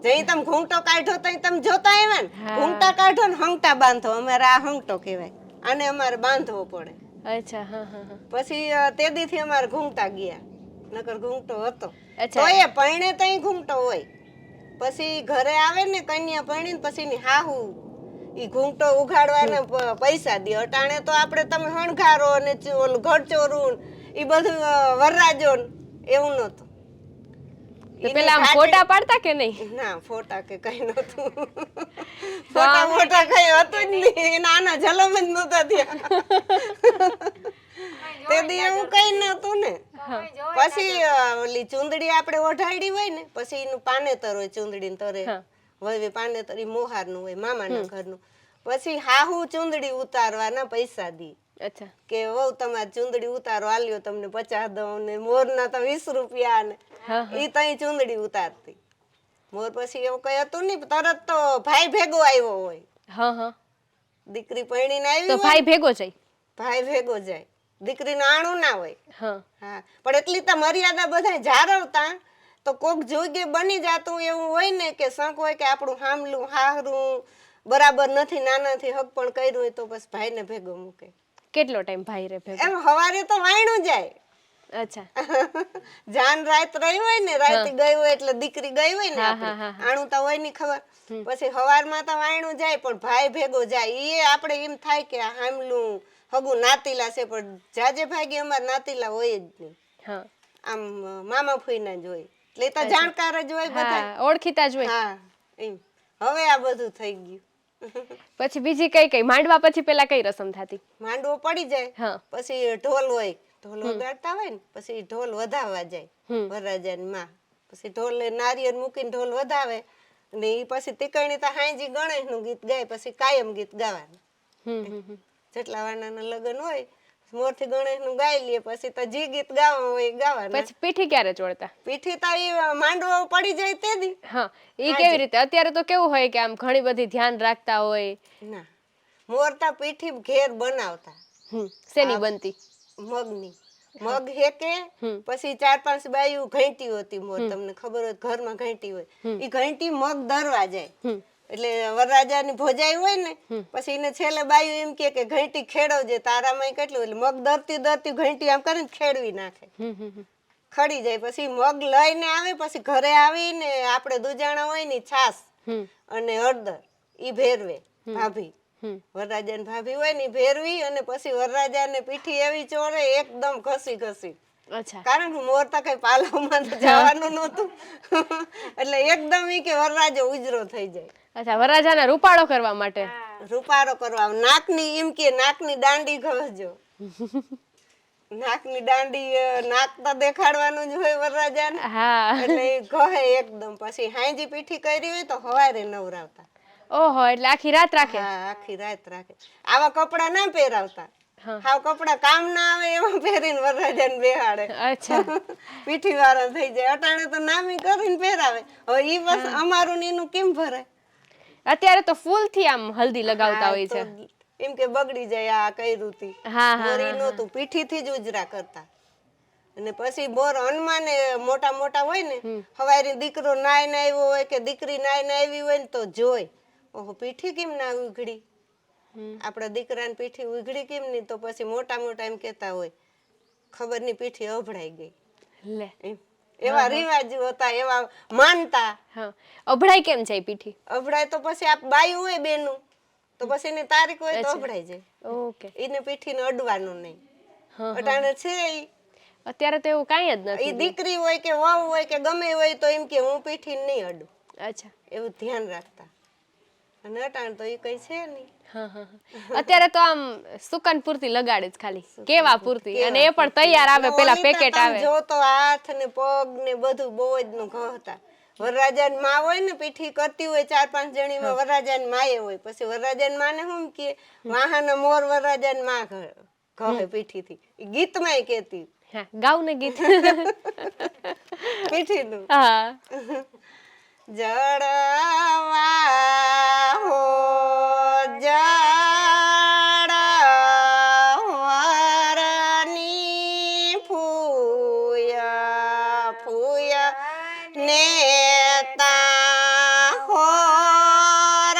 જઈ તમે ઘૂંટો કાઢો તો તમે જોતા આવ્યા ને, ઘૂંટા કાઢો ને હંગટા બાંધો. અમારે આ હંગટો કહેવાય, આને અમારે બાંધવો પડે. અચ્છા, હા હા. પછી તે દીથી અમારે ઘૂંઘટા ગયા, નકર ઘૂંઘટો હતો. અચ્છા. તો એ પરણે તઈ ઘૂંઘટો હોય. પછી ઘરે આવે ને કન્યા પરણીને પછી ની હાહુ ઈ ઘૂંઘટો ઉઘાડવાના પૈસા દે. અટાણે તો આપણે તમે હણગારો ને ઓલું ઘરચોરું ઈ બધું વરરાજો એવું નતું. પેલા આમ ફોટા પાડતા કે નહીં? ના ફોટા કે કઈ નતું. ફોટા મોટા કઈ હતું જ નહીં, નાના જલમ જ નતા થયા. તે દી એવું કઈ નતું ને. પછી ઓલી ચૂંદડી આપણે ઓઢાડી હોય ને, પછી એનું પાનેતર હોય ચૂંદડી ને તરે. હવે પાનેતર ઈ મોહાર નું હોય, મામાના ઘરનું. પછી હાહુ ચૂંદડી ઉતારવાના પૈસા દી. અચ્છા, કે વહુ તમારી ચૂંદડી ઉતારો, આલ્યો તમને 50 દઉં ને મોરના તો 20 રૂપિયા ને. ઈ તઈ ચૂંદડી ઉતારતી. મોર પછી એવું કઈ હતું નહીં, તરત તો ભાઈ ભેગો આવ્યો હોય. હા હા. દીકરી પરણીને આવી તો ભાઈ ભેગો જાય? ભાઈ ભેગો જાય, દીકરીનું આણું ના હોય. હા હા, પણ એટલી તો મર્યાદા બધા જાળવતા. તો કોક જોગે બની જાતું એવું હોય ને કે શંખ હોય કે આપણું હામલું હાહરું બરાબર નથી, નાનાથી હક પણ કર્યું હોય તો બસ ભાઈને ભેગો મૂકે. કેટલો ટાઈમ ભાઈ રે ભેગો? એમ હવારે તો વાયણું જાય. અચ્છા. જાન રાત રહી હોય ને, રાતે ગઈ હોય એટલે દીકરી ગઈ હોય ને, આણું તો હોય ની ખબર. પછી હવારમાં તો વાયણું જાય પણ ભાઈ ભેગો જાય. એ આપણે એમ થાય કે હામલું હગું નાતીલા છે, પણ જાજે ભાગે અમાર નાતીલા હોય જ નહીં. આમ મામા ફૂઈના જ હોય, એટલે તો જાણકાર જ હોય બધા, ઓળખીતા જ હોય. હા એમ. હવે આ બધું થઈ ગયું. પછી બીજી કઈ કઈ માંડવા પછી પેલા કઈ રસમ થતી? માંડવો પડી જાય પછી ઢોલ હોય, ઢોલ વગાડતા હોય ને, પછી ઢોલ વધાવવા જાય વરરાજાની માં. પછી ઢોલ નારિયેળ મૂકીને ઢોલ વધાવે ને ઈ પછી તીકણી તો હાંજી ગણેશ નું ગીત ગાય. પછી કાયમ ગીત ગાવાનું. જેટલા વાનાના લગ્ન હોય મોરથી ગણેશ નું ગાઈ લે. પછી તો જે ગીત ગાવા હોય ગાવાના. પછી પીઠી ક્યારે ચોળતા? પીઠી તો ઈ માંડવો પડી જાય તે દી. હા, ઈ કેવી રીતે? અત્યારે તો કેવું હોય કે આમ ઘણી બધી ધ્યાન રાખતા હોય. ના, મોરતા પીઠી ઘેર બનાવતા. શેની બનતી? મગની. મગ હેકે પછી 4-5 બાયું ઘંટી હોતી મોર, તમને ખબર હોય ઘરમાં ઘંટી હોય. ઈ ઘંટી મગ દરવા જાય. એટલે વરરાજાની ભોજાઈ હોય ને, પછી એને છેલ્લે બાયું એમ કે ઘંટી ખેડવજે તારામાં કેટલું. એટલે મગ દરતી દરતી ઘંટી આમ કરીને ખેડવી નાખે, ખડી જાય. પછી મગ લઈને આવે, પછી ઘરે આવીને આપણે દુજાણા હોય ને છાસ અને હળદર ઈ ભેરવે ભાભી. વરરાજા ની ભાભી હોય ને ભેરવી અને પછી વરરાજા ને પીઠી એવી ચોરે એકદમ ઘસી ઘસી. કારણ કે મોરતા કઈ પાલામાં તો જવાનું નતું. એટલે એકદમ ઈ કે વરરાજો ઉજરો થઈ જાય. અચ્છા, વરરાજાને રૂપાળો કરવા માટે? રૂપાળો કરવા. નાકની એમ કે નાકની દાંડી ઘસજો. નાકની દાંડી, નાક તો દેખાડવાનું જ હોય વરરાજાને. એટલે એ ઘહે એકદમ. પછી હાંજી પીઠી કરી હોય તો હવારે નવરાવતા. ઓહો, એટલે આખી રાત રાખે? હા, આખી રાત રાખે. આવા કપડા ના પહેરાવતા. હાવ કપડા કામ ના આવે એવા પહેરીને વરરાજાને બેહાડે. અચ્છા. પીઠી વાળા થઈ જાય. અટાણે તો નામી કરીને પહેરાવે. હવે ઈ બસ અમારું ને એનું કેમ ભરાય? અત્યારે તો ફૂલ થી આમ હલ્દી લગાવતા હોય છે. એમ કે બગડી જાય આ કઈ રૂતી. મોરી નહોતું, પીઠી થી જ ઉજરા કરતા. અને પછી બોર હનુમાને મોટા મોટા હોય ને હવારી દીકરો નાઈને આવ્યો હોય કે દીકરી નાઈને આવી હોય ને તો જોઈ ઓહો પીઠી કેમ ના ઉઘડી આપણા દીકરાની પીઠી ઉઘડી કેમ નહીં તો પછી મોટા મોટા એમ કહેતા હોય ખબર ની પીઠી અભડાઈ ગઈ લે એમ. એવા રિવાજો હતા એવા માનતા. હા અભડાઈ કેમ જાય પીઠી? અભડાય તો પછી આ બાયું હોય બેનું તો પછી એની તારીખ હોય તો અભડાઈ જાય. ઓકે. એને પીઠીને અડવાનું નહીં. અટાણે છે ઈ અત્યારે તો એવું કાંઈ જ ઈ નથી. દીકરી હોય કે વહુ હોય કે ગમે હોય તો એમ કે હું પીઠી નહીં અડું અચ્છા. એવું ધ્યાન રાખતા. અને અટાણે તો ઈ કઈ છે નહીં. અત્યારે તો આમ સુકન પૂરતી લગાડે જ ખાલી કેવા પૂરતી અને એ પણ તૈયાર આવે પેલા પેકેટ આવે. જો તો હાથ ને પગ ને બધું બહુ જ નું ઘતા. વરરાજાની માં હોય ને પીઠી કરતી હોય 4-5 જણીમાં વરરાજાની માએ હોય પછી વરરાજાની માને શું કે વાહાના મોર વરરાજાની માં કહે પીઠીથી ઈ ગીતમાંય કહેતી. હા ગાવ ને ગીત પીઠીનું. હા. જળવા હો જળવારની ફૂયા ફૂયા નેતા હોર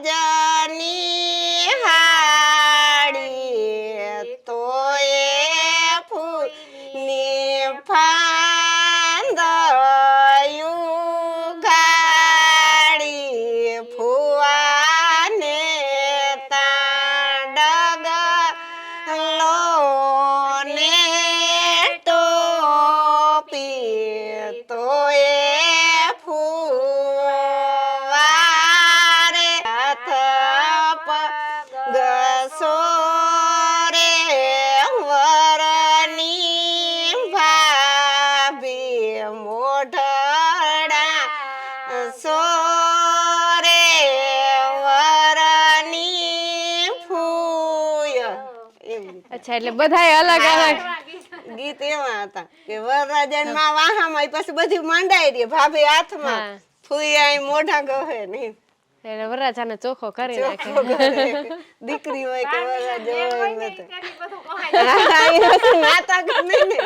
ગજની હાડી તોય ફૂની ફાંદયું ગાડી ફુવાને તાડગલો ને ટોપી તોય ફુવારે હાથ પગસો રે વરની ભાભી મોઢડા સોરે વરની ફૂય એમ. અચ્છા એટલે બધાય અલગ અલગ ગીત એવા હતા કે વરરાજાની માં વાહામાં પછી બધી માંડાઈ રહી ભાભી હાથમાં ફૂયા મોઢા ગહે નહીં એટલે વરરાજાને ચોખ્ખો કરી નાખે. દીકરી હોય કે વરરાજો હોય નાતા કે નહીં ને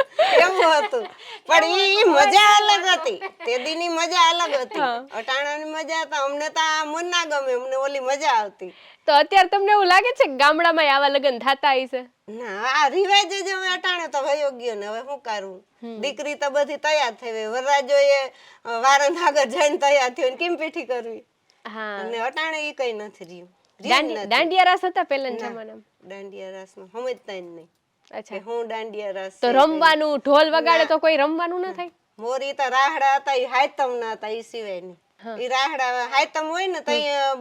એવું હતું પણ ઈ મજા અલગ હતી તે દીની મજા અલગ હતી. અટાણાની મજા તો અમને તો આ મન ના ગમે અમને ઓલી મજા આવતી. તો અત્યારે તમને એવું લાગે છે કે ગામડામાં આવા લગ્ન થતા હશે? ના આ રિવાજ જ હવે અટાણે તો વયો ગયો ને હવે શું કરવું. દીકરી તો બધી તૈયાર થઈ ગઈ વરરાજો એ વારંદ આગળ જઈને તૈયાર થયો કેમ પીઠી કરવી. હા અને અટાણે ઈ કઈ નથી રહ્યું. દાંડિયા રાસ હતા પહેલાના જમાનામાં? દાંડિયા રાસમાં સમજતા જ નહીં. અચ્છા. કે હું દાંડિયા રાસ તો રમવાનું ઢોલ વગાડે તો કોઈ રમવાનું ન થાય? મોરી તો રાહડા હતા ઈ હાયતમ ના હતા ઈ સિવાય ની. ઈ રાહડા હાયતમ હોય ને તો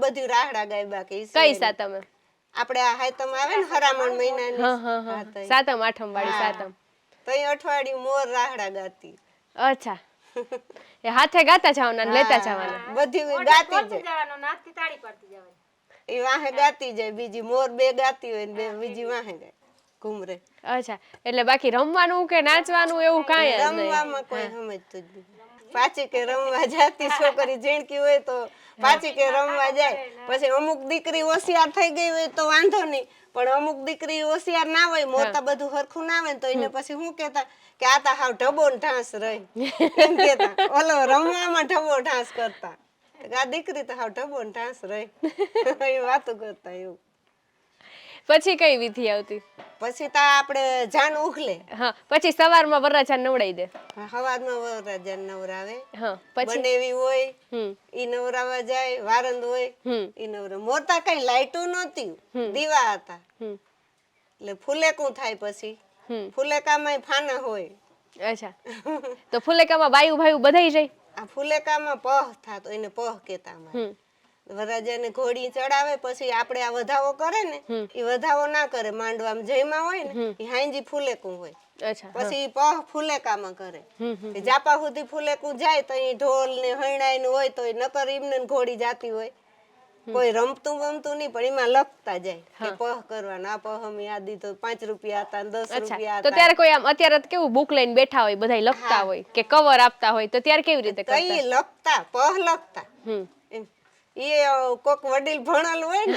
બધી રાહડા ગાય બાકી કઈ સાતમ? આપણે આ હાયતમ આવે ને હરામણ મહિનાની સાતમ આઠમ વાળી સાતમ તો ઈ અઠવાડિયું મોર રાહડા ગાતી. અચ્છા. એ હાથે ગાતા જવાના ને લેતા જવાના? બધી ગાતી જાય. ઈ વાહે ગાતી જાય બીજી મોર બે ગાતી હોય ને બે બીજી વાહે ગાય ઘુમરે. અચ્છા એટલે બાકી રમવાનું કે નાચવાનું એવું કાંઈ જ નહીં? રમવામાં કોઈ સમજતું જ નહીં. પાછી કે રમવા જાતી છોકરી ઝીણકી હોય તો પાછી કે રમવા જાય. પછી અમુક દીકરી હોશિયાર થઈ ગઈ હોય તો વાંધો નહીં પણ અમુક દીકરી હોશિયાર ના હોય મોટા બધું હરખું ના હોય તો એને પછી શું કહેતા કે આ તો હાવ ઢબો ને ઢાંસ રહી એમ કહેતા. ઓલો રમવામાં ઢબો ઢાંસ કરતા આ દીકરી તો હાવ ઢબો ને ઢાંસ રહી એ વાતો કરતા એવું. પછી કઈ વિધિ આવતી? પછી તો આપણે જાન ઉખલે. હા પછી સવારમાં વરરાજાને નવડાવી દે. સવારમાં વરરાજાને નવરાવે. હા પછી બનેવી હોય ઈ નવરાવા જાય વારંદ હોય ઈ નવરા. મોરતા કઈ લાઈટો નહોતી દીવા હતા એટલે ફુલેકું થાય. પછી ફુલેકામાં ફાના હોય. અચ્છા તો ફુલેકામાં બાયુ ભાયુ બધાય જાય? આ ફુલેકામાં પહ થાતો એને પહ કહેતા અમારે. વરરાજાને ઘોડી ચડાવે પછી આપણે આ વધાવો કરે ને ઈ વધાવો ના કરે માંડવામાં જયમાં હોય ને ઈ હાંજી ફુલેકું હોય. અચ્છા. પછી પહ ફુલેકામાં કરે. જાપા સુધી ફુલેકું જાય તો ઈ ઢોલ ને હૈણાઈ નું હોય તો નકર એમને ઘોડી જાતી હોય. કોઈ રમતું બમતું નહીં પણ એમાં લખતા જાય કે પહ કરવાના. આ પહ અમે યાદ દીધો 5 રૂપિયા હતા 10 રૂપિયા હતા. તો ત્યારે કોઈ આમ અત્યારે કેવું બુક લઈને બેઠા હોય બધાય લખતા હોય કે કવર આપતા હોય તો ત્યારે કેવી રીતે કરતા? કઈ લખતા પહ લખતા. એ કોક વડીલ ભણેલું હોય ને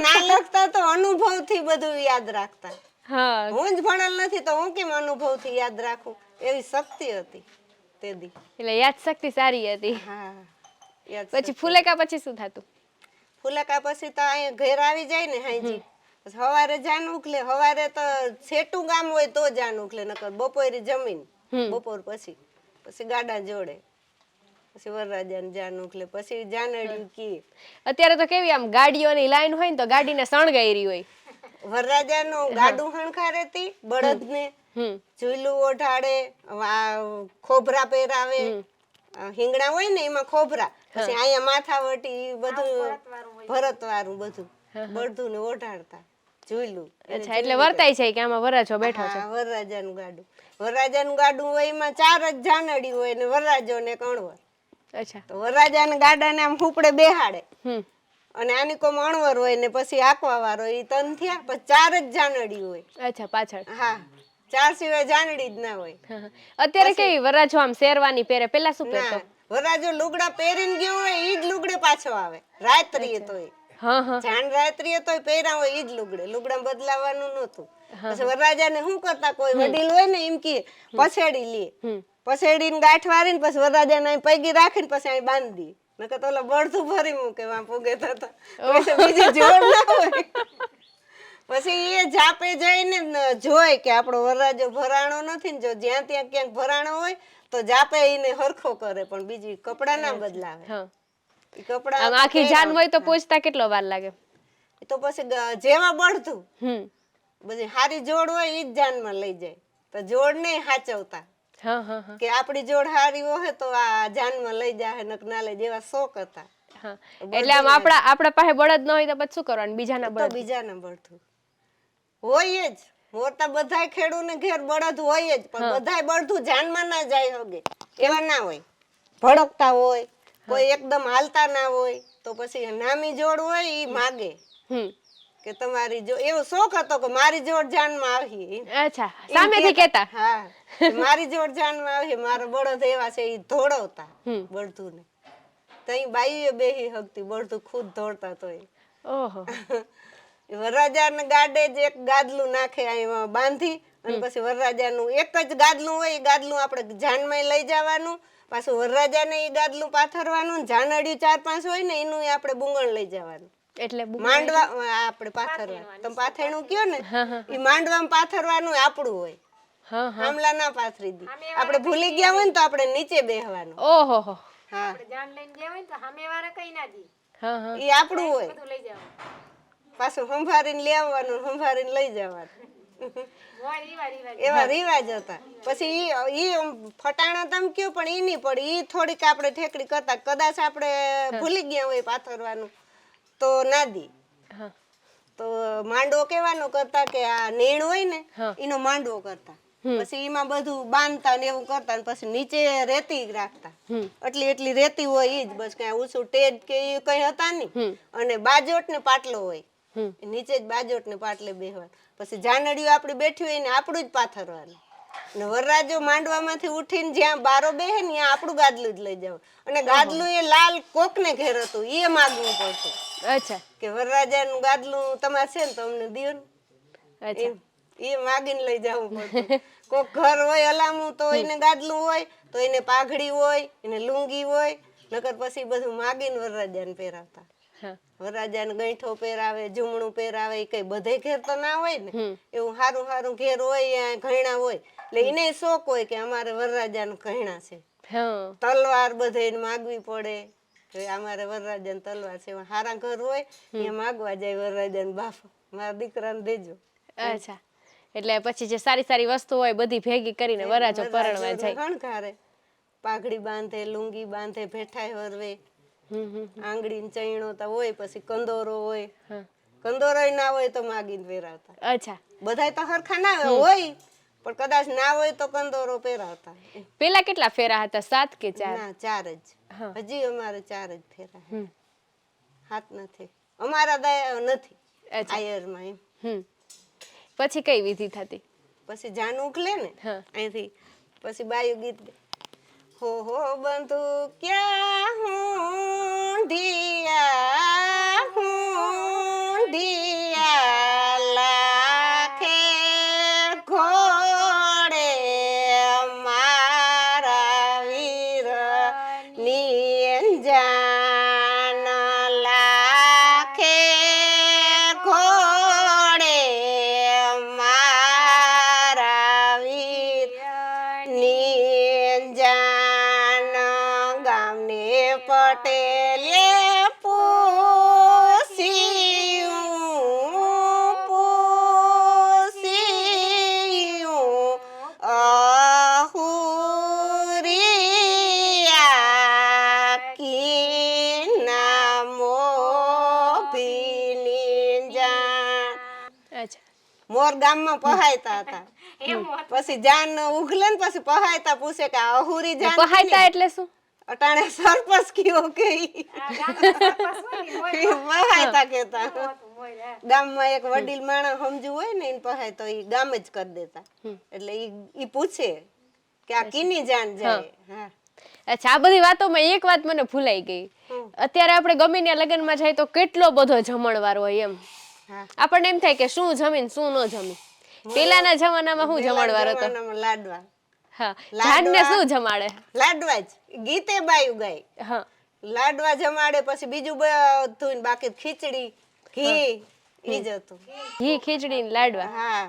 ના લખતા તો અનુભવ થી બધું યાદ રાખતા. હા હું જ ભણેલ નથી તો હું કેમ અનુભવથી યાદ રાખું, એવી શક્તિ હતી તે દી. એટલે યાદ શક્તિ સારી હતી. હા યાદ પછી શક્તિ. ફુલેકા પછી શું થતું? ફુલેકા પછી તો અહીંયા ઘેર આવી જાય ને હાઈજી, પછી સવારે જાન ઉખલે. સવારે તો છેટું ગામ હોય તો જાન ઉખલે, નકર બપોરે જમીન. બપોર પછી પછી ગાડા જોડે, પછી વરરાજાને જાન ઉખલે, પછી જાનડિયું કી. અત્યારે તો કેવી આમ ગાડીઓની લાઈન હોય ને તો ગાડીને શણગાયરી હોય. વરરાજાનું ગાડું હણખારેતી, બળદને ઝૂલું ઓઢાડે, ખોભરા પહેરાવે, હિંગણા હોય ને એમાં ખોભરા, પછી અહીંયા માથાવટી બધું ભરતવાળું બધું બળધું ને ઓઢાડતા ઝૂલું. અચ્છા, એટલે વર્તાય છે કે આમાં વરરાજો બેઠો છે. હા, વરરાજાનું ગાડું. વરરાજાનું ગાડું હોય એમાં 4 જ જાનડી હોય ને વરરાજો ને કણવર. અચ્છા. તો વરરાજાને ગાડાને આમ હુપડે બેહાડે અને આની કોમ અણવર હોય ને પછી આંકવા વાળો, એ તન થયા, પછી 4 જ જાનડી હોય. અચ્છા, પાછળ. હા, 4 સિવાય જાનડી જ ના હોય. અત્યારે કેવી વરરાજો આમ શેરવાની પહેરે, પેલા શું પહેરતો? વરરાજો લુગડા પહેરીને ગયો હોય ઈ જ લુગડે પાછો આવે રાત્રિએ. તોય જાન રાત્રિએ તોય પહેર્યા હોય ઈ જ લુગડા બદલાવાનું નહોતું. પછી વરરાજાને શું કરતા, કોઈ વડીલ હોય ને એમ કે પછેડી લે, પછેડીને ગાંઠ વારીને પછી વરરાજાને અહીં પૈગી રાખીને પછી અહીં બાંધી દે. નકર તો ઓલા બળથું ભરી મૂકે વાં પૂગે થતા, પછી બીજી જોડ ના હોય. પછી એ જાપે જઈને જોય કે આપણો વરરાજો ભરાણો નથી ને, જો જ્યાં ત્યાં ક્યાંક ભરાણો હોય તો જાપે એને હરખો કરે, પણ બીજી કપડા ના બદલાવે. ઈ કપડા આમ આખી જાન હોય તો પહોંચતા કેટલો વાર લાગે? તો પછી જેવા બળતું બધી હારી જોડ હોય ઈ જ જાનમાં લઈ જાય, તો જોડ નહીં હાચવતા કે આપડી જોડ હારી હોય તો આ જાનમાં લઈ જાય, નક ના લઈ, જેવા શોખ હતા. એટલે આમ આપણા પાસે બળદ ન હોય તો પછી શું કરવાનું? બીજાના બળદ. બીજાના બળતું હોય જ. મોરતા બધાય ખેડૂને ઘેર બળદ હોય જ, પણ બધાય બળતું જાનમાં ના જાય હોગે એવા ના હોય. ભડકતા હોય, કોઈ એકદમ હાલતા ના હોય, તો પછી નામી જોડ હોય ઈ માગે કે તમારી જો, એવો શોખ હતો કે મારી જોડ જાનમાં આવી. અચ્છા, સામેથી કહેતા. હા, મારી જોડ જાનમાં આવી, મારા બળદ એવા છે, ઈ ધોળવતા બળદુને. તઈ બાઈએ બેહી હકતી, બળદું ખુદ દોડતા તોય. ઓહો. વરરાજાને ગાડે જ એક ગાદલું નાખે અહીંયા બાંધી, અને પછી વરરાજાનું એક જ ગાદલું હોય, એ ગાદલું આપણે જાનમાં લઈ જવાનું, પાછું વરરાજાને એ ગાદલું પાથરવાનું, જાનડિયું 4-5 હોય ને એનું આપણે બુંગણ લઈ જવાનું. એટલે માંડવા આપણે પાથરવાનું, તમે પાથરણું કયો ને, એ માંડવામાં પાથરવાનું આપણું હોય. હામલા ના પાથરી દી. આપણે ભૂલી ગયા હોય ને તો આપણે નીચે બેહવાનું. ઓહો. હા, જાન લઈને ગયા હોય ને તો સામેવાળા કઈ ના દી, એ આપણું હોય. બધું લઈ જવાનું. પાછું સંભાળીને લેવાનું, સંભાળીને લઈ જવાનું. એવા રિવાજ હતા. પછી ઈ ફટાણા તમે કયો પણ ઈ નહીં પડે, ઈ થોડીક આપણે ઠેકડી કરતા, કદાચ આપણે ભૂલી ગયા હોય પાથરવાનું તો ના દી. તો માંડવો કેવાનો કરતા કે આ નેણ હોય ને એનો માંડવો કરતા, પછી એમાં બધું બાંધતા ને એવું કરતા, પછી નીચે રેતી રાખતા. એટલી રેતી હોય ઈ જ, બસ કઈ ઊંચું ટેજ કે એ કઈ હતા નહીં. અને બાજોટ ને પાટલો હોય, નીચે જ બાજોટ ને પાટલે બેહવાનું. પછી જાનડિયું આપડી બેઠી હોય ને આપણું જ પાથરવાનું. ને વરરાજો માંડવામાંથી ઉઠીને જ્યાં બારો બેહે ને ત્યાં આપણું ગાદલું જ લઈ જવું. અને ગાદલું એ લાલ કોકને ઘેર હતું, એ માગવું પડતું. અચ્છા, કે વરરાજાનું ગાદલું તમારે છે ને તો અમને દિયો ને. અચ્છા, એ માગીને લઈ જવું પડતું. કોક ઘર હોય હલામું તો એને ગાદલું હોય, તો એને પાઘડી હોય, એને લુંગી હોય, નકર પછી બધું માગીને વરરાજાને પહેરાવતા. વરરાજાને ગઈઠો પહેરાવે, ઝુમણું પહેરાવે, કઈ બધે ઘેર તો ના હોય ને, એવું હારું હારું ઘેર હોય, ઘયણા હોય, એટલે એને શોખ હોય કે અમારે વરરાજાને ઘયણા છે. તલવાર બધે માગવી પડે કે અમારે વરરાજાને તલવાર છે. હારા ઘર હોય ત્યાં માગવા જાય વરરાજાને, બાપ મારા દીકરાને દેજો. અચ્છા, એટલે પછી જે સારી સારી વસ્તુ હોય બધી ભેગી કરીને વરરાજો પરણવા જાય. હણકારે, પાઘડી બાંધે, લુંગી બાંધે, ભેઠાઈ હરવે, આંગળી ને ચૈણો તો હોય, પછી કંદોરો હોય, કંદોરો ના હોય તો માગીને પહેરાવતા. અચ્છા, બધાય તો હરખા ના હોય, પણ કદાચ ના હોય તો કંદોરો પહેરાવતા. પેલા કેટલા ફેરા હતા, 7 કે 4? ના, 4 જ. હજી અમારે 4 જ ફેરા, 7 નથી અમારા દયા નથી આયરમાં એમ. પછી કઈ વિધિ થતી? પછી જાન ઉકલે ને અહીંથી, પછી બાયું ગીત, હો હો બંધુ ક્યાં હું ઢિયા લાખે પટેલે પૂછ્યું અહુરિયા કીના મોભીની જાણ. અચ્છા. મોર ગામમાં પહાયતા હતા. એમ હોત. પછી જાન ઉઘલે ને પછી પહાયતા પૂછે કે આ અહુરી જાન પહાયતા એટલે શું? અટાણે સરપસ કયો કે ઈ. આ ગામમાં સરપંચ હોય ને, મોય ઈ પહાયતા કેતા. હોતું, મોય, હા. ગામમાં એક વડીલ માણસ સમજુ હોય ને એને પહાય તો ઈ ગામ જ કરી દેતા. એટલે ઈ પૂછે કે આ કીની જાન જાય. હા. અચ્છા, આ બધી વાતોમાં એક વાત મને ભૂલાઈ ગઈ. અત્યારે આપણે ગમે ત્યાં લગ્નમાં જાય તો કેટલો બધો જમણવાર હોય એમ. હા. આપણને એમ થાય કે શું જમીન શું ન જમી. પેલાના જમાનામાં શું જમણવાર હતો? જમાનામાં લાડવા. હા, જાનને શું જમાડે? લાડવા જ ગીતે બાયું ગાય. હા, લાડવા જમાડે પછી બીજું બધું બાકી ખીચડી ઘી ઈ જ હતું. ઘી ખીચડી ને લાડવા. હા,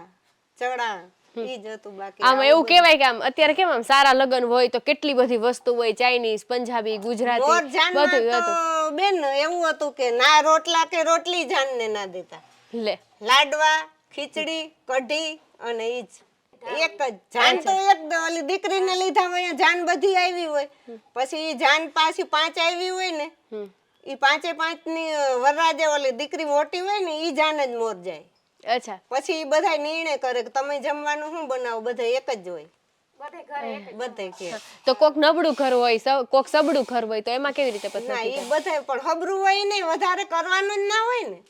ચણા ઈ જ હતું બાકી. આમ એવું કહેવાય કે આમ અત્યારે કેમ આમ સારા લગ્ન હોય તો કેટલી બધી વસ્તુ હોય, ચાઇનીઝ, પંજાબી, ગુજરાતી, મોર જાનમાં બધું તો હતું. બેન એવું હતું કે ના રોટલા કે રોટલી જાનને ના દેતા. લે, લાડવા, ખીચડી, કઢી અને ઈ જ એક જ જાન તો એક ઓલી દીકરીને લીધા હોય જાન બધી આવી હોય. પછી ઈ જાન પાછી 5 આવી હોય ને ઈ 5 ની વરરાજે ઓલી દીકરી મોટી હોય ને ઈ જાન જ મોર જાય. અચ્છા. પછી ઈ બધાય નિર્ણય કરે કે તમે જમવાનું શું બનાવો, બધા એક જ હોય. બધે ઘરે એક જ. બધે કે તો કોક નબળું ઘર હોય, કોક સબળું ઘર હોય તો એમાં કેવી રીતે પછી ના નક્કી ઈ થાય? બધાય પણ હબરું હોય ને વધારે કરવાનું જ ના હોય ને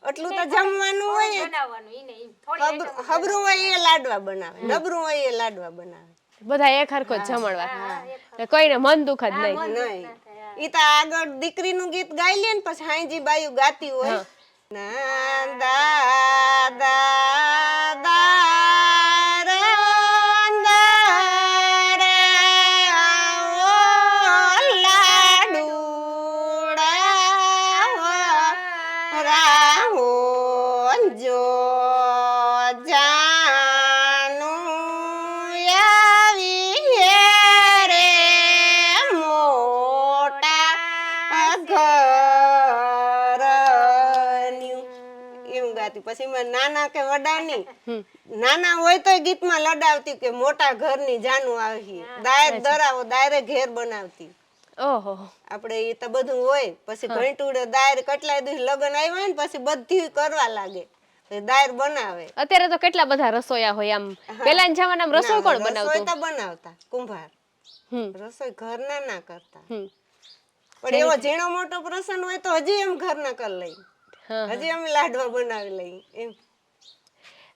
એટલું તો જમવાનું હોય જ. બનાવવાનું ઈને ઈ થોડી હબરું હોય એ લાડવા બનાવે, નબરું હોય એ લાડવા બનાવે. બધા એક હરખો જ જમણવાર. તો કોઈને મન દુખ જ નહીં. નહીં ઈ તો આગળ દીકરીનું ગીત ગાઈ લે ને પછી હાંજી બાયું ગાતી હોય. ના દાદા દારા ઓ લાડુડા રાહો જો જાનું આવી રે મોટા ઘરન્યું. એમ ગાતી. પછી મેં નાના કે વડાની નાના હોય તો ગીતમાં લડાવતી કે મોટા ઘરની જાનું આવી, દાયર દરાવો દાયરે ઘેર બનાવતી. ઓહો. આપણે એ તો બધું હોય. પછી ઘંટુડે દાયર કેટલાય દિવસ લગન આવ્યા ને પછી બધી કરવા લાગે, દાયર બનાવે. અત્યારે તો કેટલા બધા રસોયા હોય આમ. પેલાના જમાનામાં રસોઈ કોણ રસોઈ બનાવતું? તો બનાવતા કુંભાર. હમ, રસોઈ ઘરના ના કરતા. હમ. પણ એવો ઝીણો મોટો પ્રસંગ હોય તો હજી એમ ઘરના કરી લઈ, હા, હજી અમે લાડવા બનાવી લઈ એમ.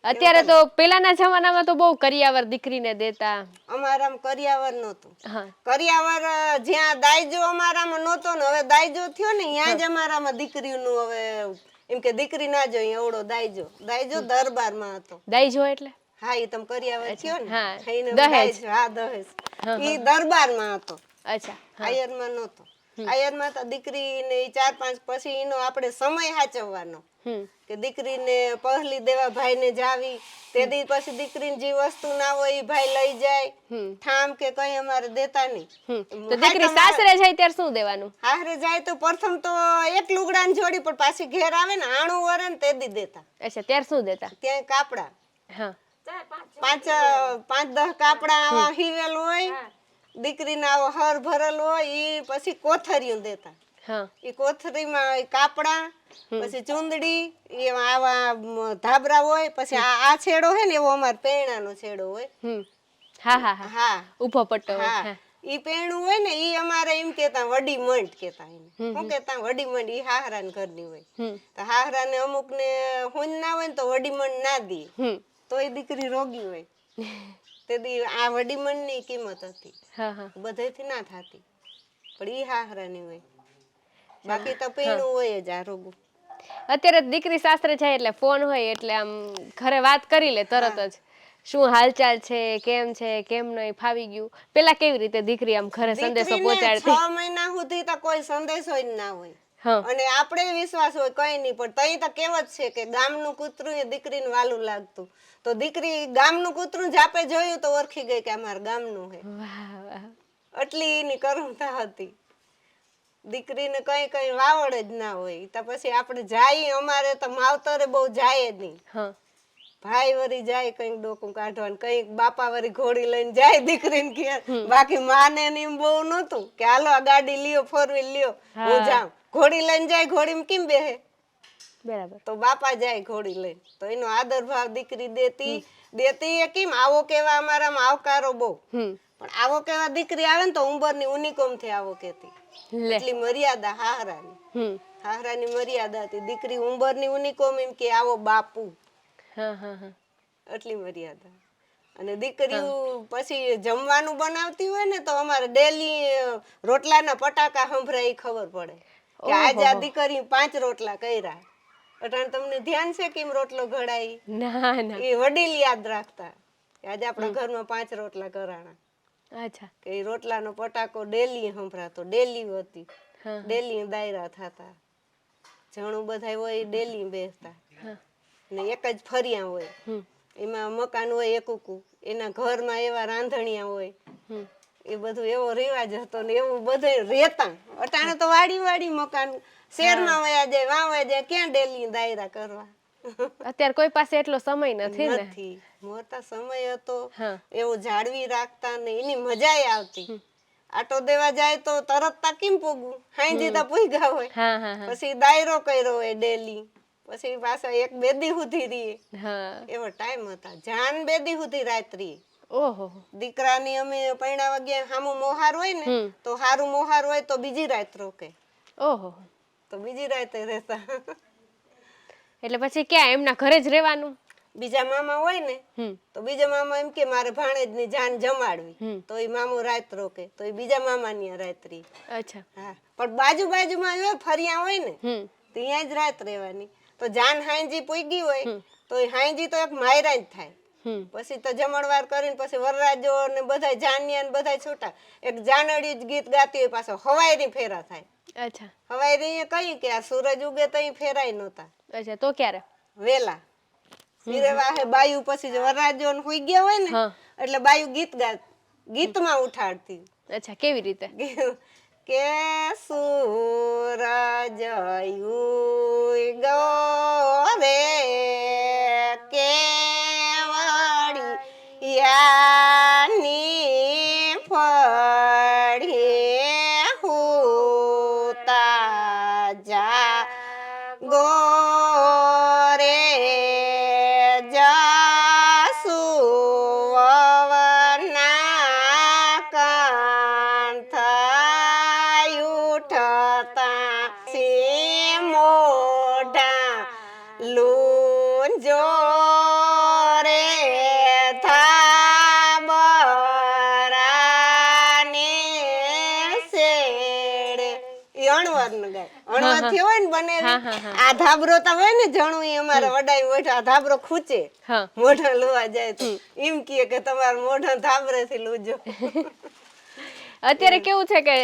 અત્યારે તો પેલાના જમાનામાં તો બહુ કરિયાવર દીકરીને દેતા. અમારામાં કરિયાવર નહોતું. હા, કરિયાવર જ્યાં દાયજો અમારામાં નહોતો ને હવે દાયજો થયો ને ત્યાં જ અમારામાં દીકરીનું હવે એમ કે દીકરી ના જોઈએ એવડો દાયજો. દાયજો દરબારમાં હતો. દાઈજો એટલે? હા ઈ તમે કરિયાવર થયો ને હા, ઈને દહેજ. દાયજો. હા દહેજ. ઈ દરબારમાં હતો, અચ્છા. હા. આયરમાં નહોતો. આયરમાં તો દીકરીને ઈ 4-5 પછી એનો આપણે સમય સાચવવાનો હમ, કે દીકરીને પહલી દેવા ભાઈને જાવી તે દી પછી દીકરીને જે વસ્તુ ના હોય ઈ ભાઈ લઈ જાય. હમ, ઠામ કે કઈ અમારે દેતા નહીં. હમ. તો દીકરી સાસરે જાય ત્યારે શું દેવાનું? હારે જાય તો પ્રથમ તો એક લુગડાની જોડી પણ પાછી ઘેર આવે ને આણું વરે ને તે દી દેતા. અચ્છા, ત્યારે શું દેતા? ત્યાં કાપડા હા, 5-10 કાપડા આવા હીવેલ હોય, દીકરીના આવો હર ભરેલ હોય ઈ પછી કોથરીયું દેતા. હા, ઈ કોથરીમાં કાપડા પછી ચુંદડી ઈ આવા ધાબરા હોય. પછી આ છેડો હે ને એવો અમાર પેણાનો છેડો હોય. હમ. હા, હા, હા. હા ઊભો પટ્ટો હોય. હા હા. ઈ પેણું હોય ને ઈ અમારે એમ કેતા વડી મંડ કેતા એને. શું કેતા વડી મંડ ઈ હાહરાન ઘરની હોય. હમ, તો હાહરાને અમુક ને હુન ના હોય ને તો વડી મંડ ના દે હમ. તો એ દીકરી રોગી હોય. તે દી આ વડી મંડ ની કિંમત હતી, હા, હા. બધેથી ના થાતી પણ ઈ હાહરાની હોય. બાકી તો પીણું હોય જ આ રોગું. અત્યારે દીકરી સાસરે જાય એટલે ફોન હોય એટલે આમ ઘરે વાત કરી લે તરત જ. શું હાલચાલ છે, કેમ નહીં, ફાવી ગયું. પેલા કેવી રીતે દીકરી આમ ઘરે સંદેશો દીકરીને પહોંચાડતી? 6 મહિના સુધી તો કોઈ સંદેશો જ ના હોય. હા, અને આપણે વિશ્વાસ હોય કઈ નહીં પણ તઈ તો કહેવત છે કે ગામનું કૂતરું એ દીકરીને વાલું લાગતું. તો દીકરી ગામનું કૂતરું જાપે જોયું તો ઓળખી ગઈ કે અમારા ગામનું છે. વાહ, વાહ. એટલી એની કરુણતા હતી. દીકરીને કઈ કઈ વાવડ જ ના હોય તો પછી આપણે જાય અમારે તો માવતરે બહુ જાય જ નહીં. હા ભાઈ વરી જાય કઈક ડોકું કાઢવાનું, કઈક બાપા વરી ઘોડી લઈને જાય દીકરીને ઘેર. બાકી માને ને એમ બહુ નહોતું કે હાલો આ ગાડી લ્યો, 4 વ્હીલ લ્યો, હું જાઉં. ઘોડી લઈને જાય, ઘોડીમાં કેમ બેહે? બરાબર. તો બાપા જાય ઘોડી લઈને, તો એનો આદર ભાવ દીકરી દેતી એ કેમ આવો કેવા અમારામાં આવકારો બહુ. પણ આવો કેવા દીકરી આવે ને તો ઉંબરની ઉનિકોમ થી આવો કેતી. લે. એટલી મર્યાદા હાહરાની. હાહરાની મર્યાદા હતી. દીકરી ઉંબરની ઉનિકોમ એમ કે આવો બાપુ. હા હા હા. એટલી મર્યાદા. અને દીકરીઓ પછી જમવાનું બનાવતી હોય ને તો અમારે ડેલી રોટલાના પટાકા સંભળાય ઈ ખબર પડે કે આજે આ દીકરી 5 રોટલા કર્યા. અટાણે તમને ધ્યાન છે કેમ રોટલો ઘડાય? ના ના. એ વડીલ યાદ રાખતા કે આજે આપણા ઘરમાં 5 રોટલા કરાણા. અચ્છા. કે ઈ રોટલાનો પટાકો ડેલી સંભળાતો, ડેલી હતી. ડેલી દાયરા થતા. જણું બધાય હોય ડેલી બેસતા. ને એક જ ફરિયા હોય. એમાં મકાન હોય એકુકુ, એના ઘરમાં એવા રાંધણિયા હોય. એ બધું એવો રિવાજ હતો ને એવું બધું રહેતા. અટાણે તો વાડી મકાન શહેરમાં વયા જાય, વાં જાય, ક્યાં ડેલી દાયરા કરવા? અત્યારે કોઈ પાસે એટલો સમય નથી ને. નથી. મોટા સમય હતો એવું જાળવી રાખતા ને એની મજાય આવતી. આટો દેવા જાય તો તરત તા કેમ પૂગવું? હાંજી તા પૂગ્યા હોય. પછી દાયરો કર્યો હોય ડેલી. પછી પાછા 1-2 દી સુધી રહીએ. એવો ટાઈમ હતા. જાન 2 દી સુધી રાત રહીએ. ઓહો. દીકરાની અમે પૈણાવા ગયા, હામું મોહાર હોય ને તો હારું મોહાર હોય તો બીજી રાત રોકે. ઓહો. તો બીજી રાતે રહેતા. એટલે પછી ક્યાં એમના ઘરે જ રહેવાનું? બીજા મામા હોય ને તો બીજા મામા એમ કે મારે ભાણેજની જાન જમાડવી, તો એ મામો રાત રોકે, તો એ બીજા મામાની રાત રહી. અચ્છા. હા. પણ બાજુમાં હોય ફરિયા હોય ને તો ત્યાં જ રાત રહેવાની. તો જાન હાંજી પૂગી હોય તો એ હાંજી તો એક માયરા જ થાય. પછી તો જમણવાર કરીને પછી વરરાજો ને બધા જાનિયા ને બધા છૂટા. એક જાનડી જ ગીત ગાતી હોય, પાછો હવાઈની ફેરા થાય. અચ્છા. હવાઈ કઈ કે આ સૂરજ ઉગે તો ફેરાય નહોતા. અચ્છા. તો ક્યારે? વેલા સિરેવાહે બાયુ પછી વરરાજો ને હુઈ ગયા હોય ને એટલે બાયુ ગીતમાં ઉઠાડતી. અચ્છા. કેવી રીતે? કે સૂરજ ઉગ્યો રે કેવડી યાની ફળીએ હુતા જાગો રે જાસુ વવના કંઠ ઉઠતા સી મોઢા લૂંજો રે થાબરાની શેડે. ઈ અણવરનું ગાય. અણવરથી હોય ને બને આ ધાબરો તો હોય ને જણું ઈ અમારે વડાઈ મોઢા ધાબરો ખૂચે મોઢા લોવા જાય તો એમ કહે કે તમારા મોઢા ધાબરેથી લૂજો. અત્યારે કેવું છે કે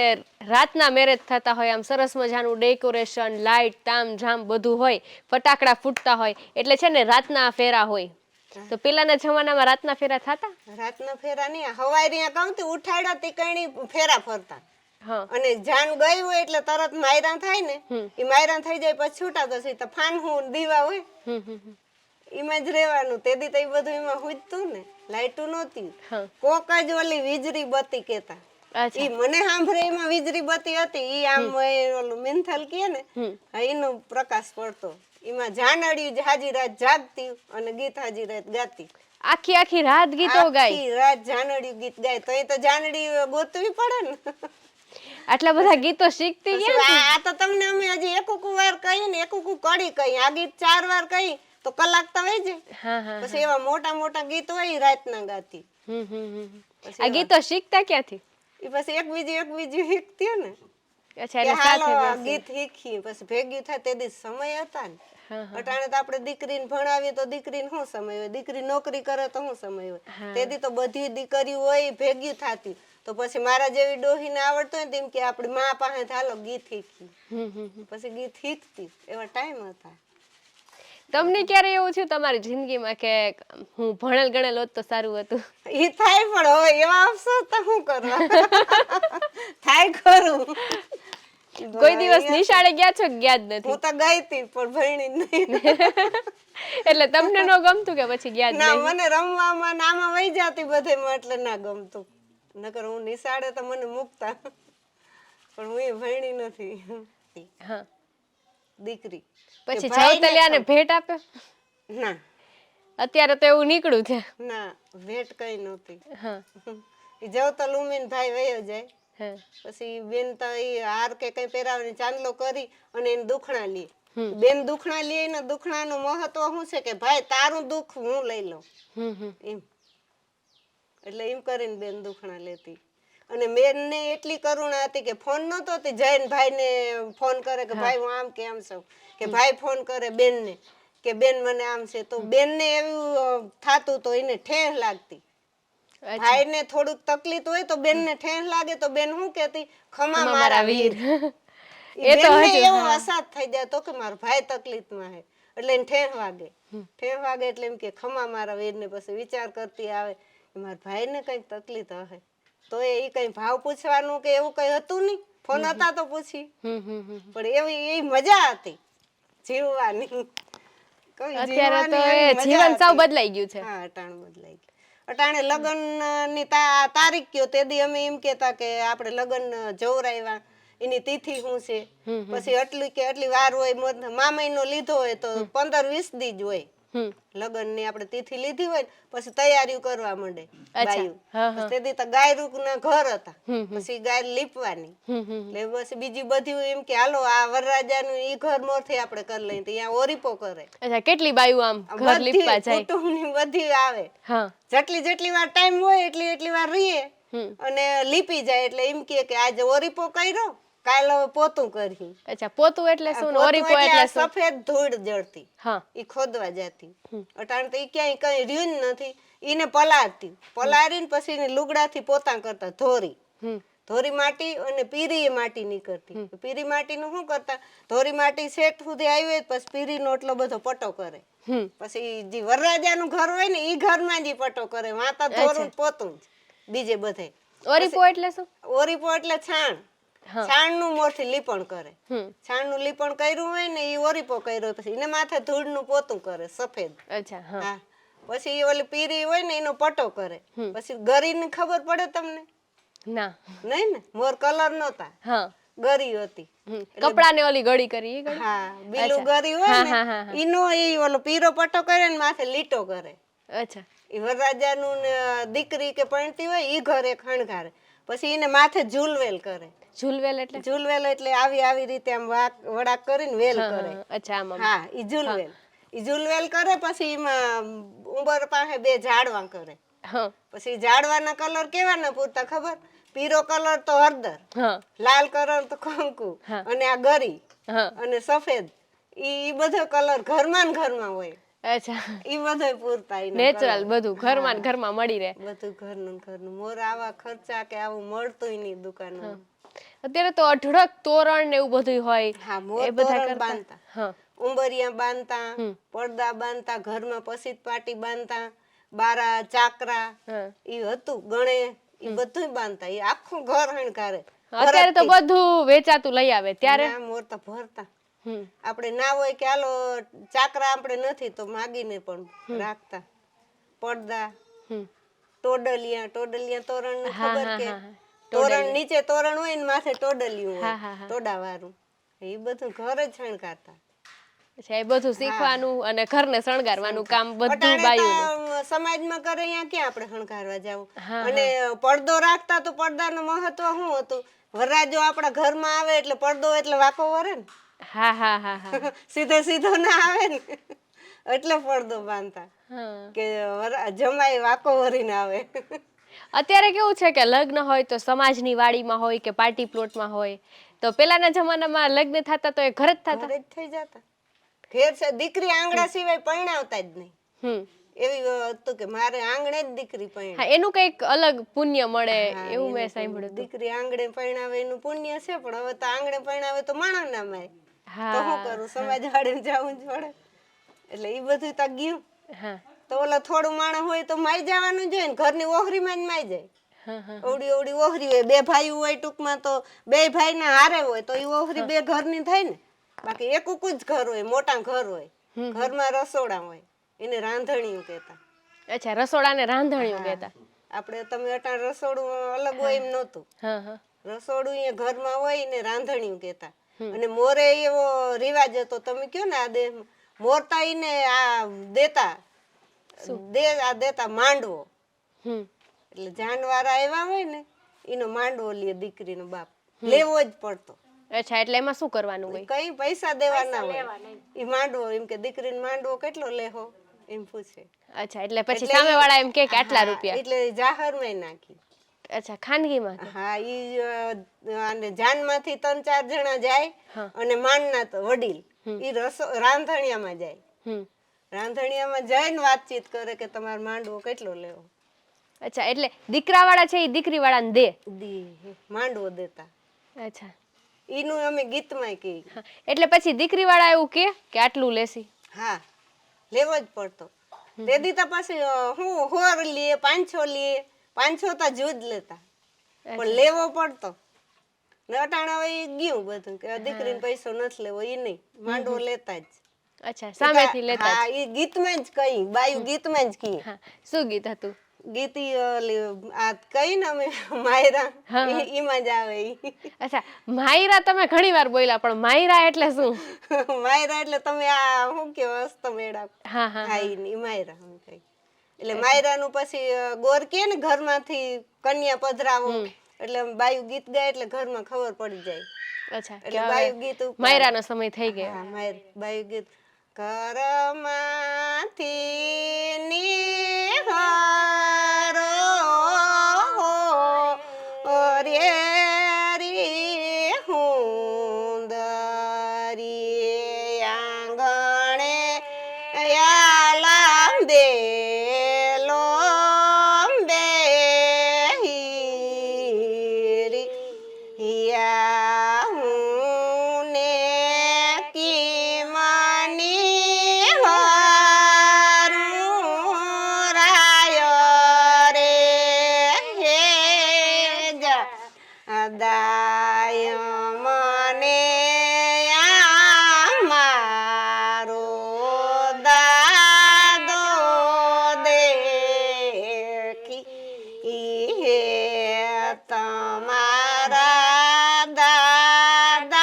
રાતના મેરેજ થતા હોય, આમ સરસ મજાનું ડેકોરેશન, લાઇટ, તામ ઝામ બધું હોય, ફટાકડા ફૂટતા હોય, એટલે છે ને રાતના ફેરા હોય. તો પેલાના જમાનામાં રાતના ફેરા થતા? રાતના ફેરા નહીં, હવાઈ કામથી ઉઠાડ્યા તીકણી ફેરા ફરતા. અને જાન ગઈ હોય એટલે તરત માયરા થાય ને, એ માયરા થઈ જાય પછી છૂટા પછી તો ફાનહું દીવા હોય એમાં જ રહેવાનું. તે દી તો એ બધું એમાં હુજતું ને, લાઈટું નહોતી. કોક જ ઓલી વીજળી બત્તી કેતા. ઈ મને સાંભળે એમાં વીજળી બત્તી હતી. ઈ આમ ઓલું મિન્થલ કે ને એનો પ્રકાશ પડતો. એમાં જાનડી હાજી રાત જાગતી અને ગીત હાજી રાત ગાતી. આખી રાત ગીતો ગાય? આખી રાત જાનડી ગીત ગાય. તો એ તો જાનડી ગોતવી પડે ને. આટલા બધા ગીતો શીખતી ગયા? આ તો તમને અમે હજી એકુક વાર કહી ને એકુક કડી કહી. આ ગીત 4 વાર કહી તો કલાક તો વહી જાય. પછી એવા મોટા ગીત હોય રાતના ગાતી. આ ગીતો શીખતા ક્યાંથી? એ પછી એકબીજી શીખતી ને. અચ્છા. એટલે સાથે ગીત શીખી પછી ભેગી થાય. તે દી સમય હતા ને. અટાણે તો આપણે દીકરીને ભણાવીએ તો દીકરીને શું સમય હોય? દીકરી નોકરી કરે તો શું સમય હોય? તે દી તો બધી દીકરીઓ હોય ભેગી થતી. તો પછી મારા જેવી ડોહીને આવડતું હોય ને તેમ કે આપણી મા પાસે હાલો ગીત શીખી. પછી ગીત શીખતી. એવા ટાઈમ હતા. તમને ક્યારે એવું થયું તમારી જિંદગીમાં કે હું ભણેલ ગણેલ હોત તો સારું હતું? ઈ થાય પણ હવે એવા અફસોસ તો શું કરવા થાય ખરું. કોઈ દિવસ નિશાળે ગયા છો કે ગયા જ નથી? હું તો ગઈ હતી પણ ભણી નહીં. એટલે તમને ન ગમતું કે પછી ગયા જ ના, નહીં? મને રમવામાં ને આમાં વહી જતી બધેમાં એટલે ના ગમતું. નકર હું નિશાળે તો મને મૂકતા પણ હું એ ભણી નથી. હા. દીકરી પછી ભાઈને જવતલિયાને ભેટ આપ્યો? ના અત્યારે તો એવું નીકળ્યું છે. ના ભેટ કઈ નહોતી. હા ઈ જવતલ ઉમીન ભાઈ વયો જાય હા પછી બેન તો ઈ હાર કે કઈ પહેરાવીને ચાંદલો કરી અને એને દુખણા લે. હમ. બેન દુખણા લે ને દુખણાનું મહત્વ શું છે કે ભાઈ તારું દુખ હું લઈ લઉં એમ. એટલે એમ કરીને બેન દુખણા લેતી. અને બેનને એટલી કરુણા હતી કે ફોન નહોતો તે જઈને ભાઈને ફોન કરે કે ભાઈ હું આમ કે આમ છું, કે ભાઈ ફોન કરે બેનને કે બેન મને આમ છે, તો બેનને એવું થાતું તો એને ઠેહ લાગતી. ભાઈને થોડુંક તકલીફ હોય તો બેનને ઠેહ લાગે તો બેન શું કહેતી, ખમા મારા વીર. એ તો બેનને હજુ, એવો અસાદ થઈ જાય તો કે મારો ભાઈ તકલીફમાં છે એટલે એને ઠેહ વાગે. ઠેહ વાગે એટલે એમ કે ખમા મારા વીરને. પછી વિચાર કરતી આવે કે મારા ભાઈને કઈક તકલીફ હશે તો એ કઈ ભાવ પૂછવાનું કે એવું કઈ હતું નહીં. ફોન હતા તો પૂછી, પણ એવી એ મજા હતી જીવવાની. અત્યારે તો એ જીવન સાવ બદલાઈ ગયું છે. હા, અટાણે બદલાઈ ગયું. અટાણે લગ્ન ની તારીખ કયો તે દી અમે એમ કેતા કે આપણે લગ્ન જોવરાવ્યા એની તિથિ શું છે, પછી આટલી વાર હોય, મા મહિનો લીધો હોય તો 15-20 દી જ હોય લગ્ન ની આપણે તિથિ લીધી હોય પછી તૈયારીઓ કરવા માંડે બાયું. તે દી તો ગાયરૂક ના ઘર હતા, પછી ગાય લીપવાની. એટલે પછી બીજી બધી એમ કે હાલો આ વરરાજાનું ઈ ઘર મોરથી આપણે કરી લઈએ, ત્યાં ઓરીપો કરે. અચ્છા, કેટલી બાયું આમ ઘર લીપવા જાય? કુટુંબની બધી આવે. હા, જેટલી વાર ટાઈમ હોય એટલી વાર રહીએ અને લીપી જાય. એટલે એમ કે આજે ઓરીપો કર્યો, કાલ પોતું કરી. અચ્છા, પોતું એટલે શું? ઓરીપો એટલે એટલે શું? સફેદ ધૂળ જડતી, હા, ઈ ખોદવા જતી. અટાણે તો ઈ ક્યાંય કઈ રહ્યું જ નથી. ઈને પલાળતી, પલાળીને પછી એને લુગડાથી પોતા કરતા. ધોરી માટી અને પીરી માટી નીકળતી. પીરી માટીનું શું કરતા, ધોરી માટી શેઠ સુધી આવી હોય પછી પીરીનો એટલો બધો પટો કરે. પછી જે વરરાજાનું ઘર હોય ને ઈ ઘરમાં જ પટો કરે. વાતા ધોરું પોતું બીજે બધે. ઓરીપો એટલે શું? ઓરીપો એટલે છાણ. છાણનું મોરથી લીપણ કરે. છાણનું લીપણ કર્યું હોય ને ઈ ઓરીપો કર્યો, પછી એને માથે ધૂળનું પોતું કરે સફેદ. અચ્છા, હા. પછી ઓલી પીરી હોય ને એનો પટો કરે. પછી ગરીને ખબર પડે તમને? ના. નહીં ને, મોર કલર નહોતા. હા, ગરી હતી. કપડા ને ઓલી ગળી કરી ઈ ગળી? હા, બીલું ગરી હોય ને ઈનો ઈ ઓલો પીરો પટો કરે ને માથે લીટો કરે. અચ્છા, ઈ વરરાજાનું ને દીકરી કે પરણતી હોય ઈ ઘરે ખણગારે. પછી એને માથે ઝૂલવેલ કરે. ઝૂલવેલ એટલે? ઝૂલવેલ એટલે આવી રીતે આમ વડાક કરીને વેલ કરે. અચ્છા, આમ. હા, ઈ ઝૂલવેલ. ઈ ઝૂલવેલ કરે પછી એમાં ઉંબર પાસે 2 ઝાડવા કરે. પછી ઝાડવાના કલર કેવાના પૂરતા ખબર? પીરો કલર તો હળદર, લાલ કલર તો કંકુ, અને આ ગરી અને સફેદ. ઈ બધો કલર ઘરમાં ને ઘરમાં હોય. અચ્છા, ઈ બધો પૂરતા. નેચરલ બધું ઘરમાં ને ઘરમાં મળી રહે. બધું ઘરનું. મોર આવા ખર્ચા કે આવું મળતું નહીં દુકાનમાં. અત્યારે તો અઢળક તોરણ ને એવું બધું હોય. હા, મોર તોરણ બાંધતા, ઉંબરિયા બાંધતા, પડદા બાંધતા, ઘરમાં પસીત પાટી બાંધતા, બારા ચાકરા ઈ હતું, ગણે ઈ બધું બાંધતા. ઈ આખું ઘર હણકારે. અત્યારે તો બધું વેચાતું લઈ આવે. ત્યારે મોર તો ભરતા. આપણે ના હોય કે હાલો ચાકરા આપણે નથી તો માગીને પણ રાખતા. પડદા, ટોડલિયા તોરણ નું ખબર કે? તોરણ નીચે તોરણ હોય ને માથે ટોડલિયું હોય, ટોડા વાળું. એ બધું ઘર જ શણગારતા. એ બધું શીખવાનું અને ઘરને શણગારવાનું કામ બધું બાયું. સમાજમાં કરે અહીંયા ક્યાં આપણે શણગારવા જાવ. અને પડદો રાખતા તો પડદાનું મહત્વ શું હતું? વરરાજો આપણા ઘરમાં આવે એટલે પડદો એટલે વાકો વરે ને. સીધો ના આવે ને એટલે પડદો બાંધતા કે જમાઈ વાકો વરીને આવે. અત્યારે કેવું છે કે લગ્ન હોય તો સમાજની વાડીમાં હોય કે પાર્ટી પ્લોટમાં હોય, તો પેલાના જમાનામાં લગ્ન થતા તો એ ઘરે જ થતા. ઘરે જ થઈ જતા. ઘેર છે દીકરી આંગણા સિવાય પરણાવતા જ નહીં. એવી હતું કે મારે આંગણે જ દીકરી પરણે. એનું કઈક અલગ પુણ્ય મળે એવું મેં સાંભળ્યું. દીકરી આંગણે પરણાવે એનું પુણ્ય છે, પણ હવે તો આંગણે પરણાવે તો માણસ ના માય. તો શું કરું, સમાજ વાળીને જવું જ પડે. એટલે ઈ બધું તો ગયું. તો ઓલા થોડું માણસ હોય તો માઈ જવાનું જોઈએ ને, ઘરની ઓહરીમાં જ માઈ જાય. ઓવડી ઓવડી ઓહરી હોય, બે ભાઈ હોય ટૂંકમાં તો બે ભાઈ ના હારે હોય તો એ ઓહરી બે ઘરની થાય ને. બાકી એક જ ઘર હોય, મોટા ઘર હોય, ઘરમાં રસોડા હોય, એને રાંધણીયું કહેતા. અચ્છા, રસોડાને રાંધણિયું કહેતા. આપણે તમે અટાણ રસોડું અલગ હોય એમ નહોતું. હા હા. રસોડું એ ઘરમાં હોય ને રાંધણીયું કહેતા. અને મોરે એવો રિવાજ હતો, તમે કયો ને આ મોરતા ઈને આ દેતા દેતા માંડવો. એટલે જાનવારા આવ્યા હોય ને એનો માંડવો લે દીકરીનો બાપ, લેવો જ પડતો. અચ્છા, એટલે એમાં શું કરવાનું હોય? કઈ પૈસા દેવાના હોય. ઈ માંડવો એમ કે દીકરીનો માંડવો કેટલો લેહો એમ પૂછે. અચ્છા, એટલે પછી સામેવાળા એમ કે આટલા રૂપિયા. એટલે જાહેરમાં નાખી. અચ્છા, ખાનગીમાં. હા, ઈ અને જાનમાંથી 3-4 જણા જાય અને માનના તો વડીલ ઈ રાંધણિયામાં જાય. રાંધણિયામાં જઈને વાતચીત કરે કે તમારો માંડવો કેટલો લેવો. અચ્છા, એટલે દીકરાવાળા છે ઈ દીકરીવાળાને દે. માંડવો દેતા. અચ્છા, ઈનું અમે ગીતમાં કહી. એટલે પછી દીકરીવાળા એવું કે આટલું લેસી. હા, લેવો જ પડતો. તે દીતા પછી હું 100 લે 500 લે 500 તો જુદ લેતા, પણ લેવો પડતો. ને અટાણા હોય ગયું બધું કે દીકરીને પૈસો નથી લેવો, ઈ નહીં, માંડવો લેતા જ. અચ્છા, સામેથી લેતા. હા, ઈ ગીતમાં જ કહી, બાયું ગીતમાં જ કહી. હા, શું ગીત હતું? ગીત આ કઈ ને અમે માયરા ઈમાં જ આવે ઈ. અચ્છા, માયરા તમે ઘણી વાર બોલ્યા, પણ માયરા એટલે શું? માયરા એટલે તમે આ શું કેવો હસ્ત મેળા. હા હા હા, ઈ માયરા હું કઈ. એટલે માયરાનું પછી ગોર કે ને ઘરમાંથી કન્યા પધરાવો, એટલે બાયું ગીત ગાય એટલે ઘરમાં ખબર પડી જાય. અચ્છા, એટલે બાયું ગીત માયરાનો સમય થઈ ગયો. હા, બાયું ગીત ઘરમાંથી નિહારો રે રી હુંદરી આંગણે યાલા બેલો બેહી યા હુને કીમાની હારું રાય રે હે જા દાય મને મારો દાદો દેખી હે તમારા દાદાને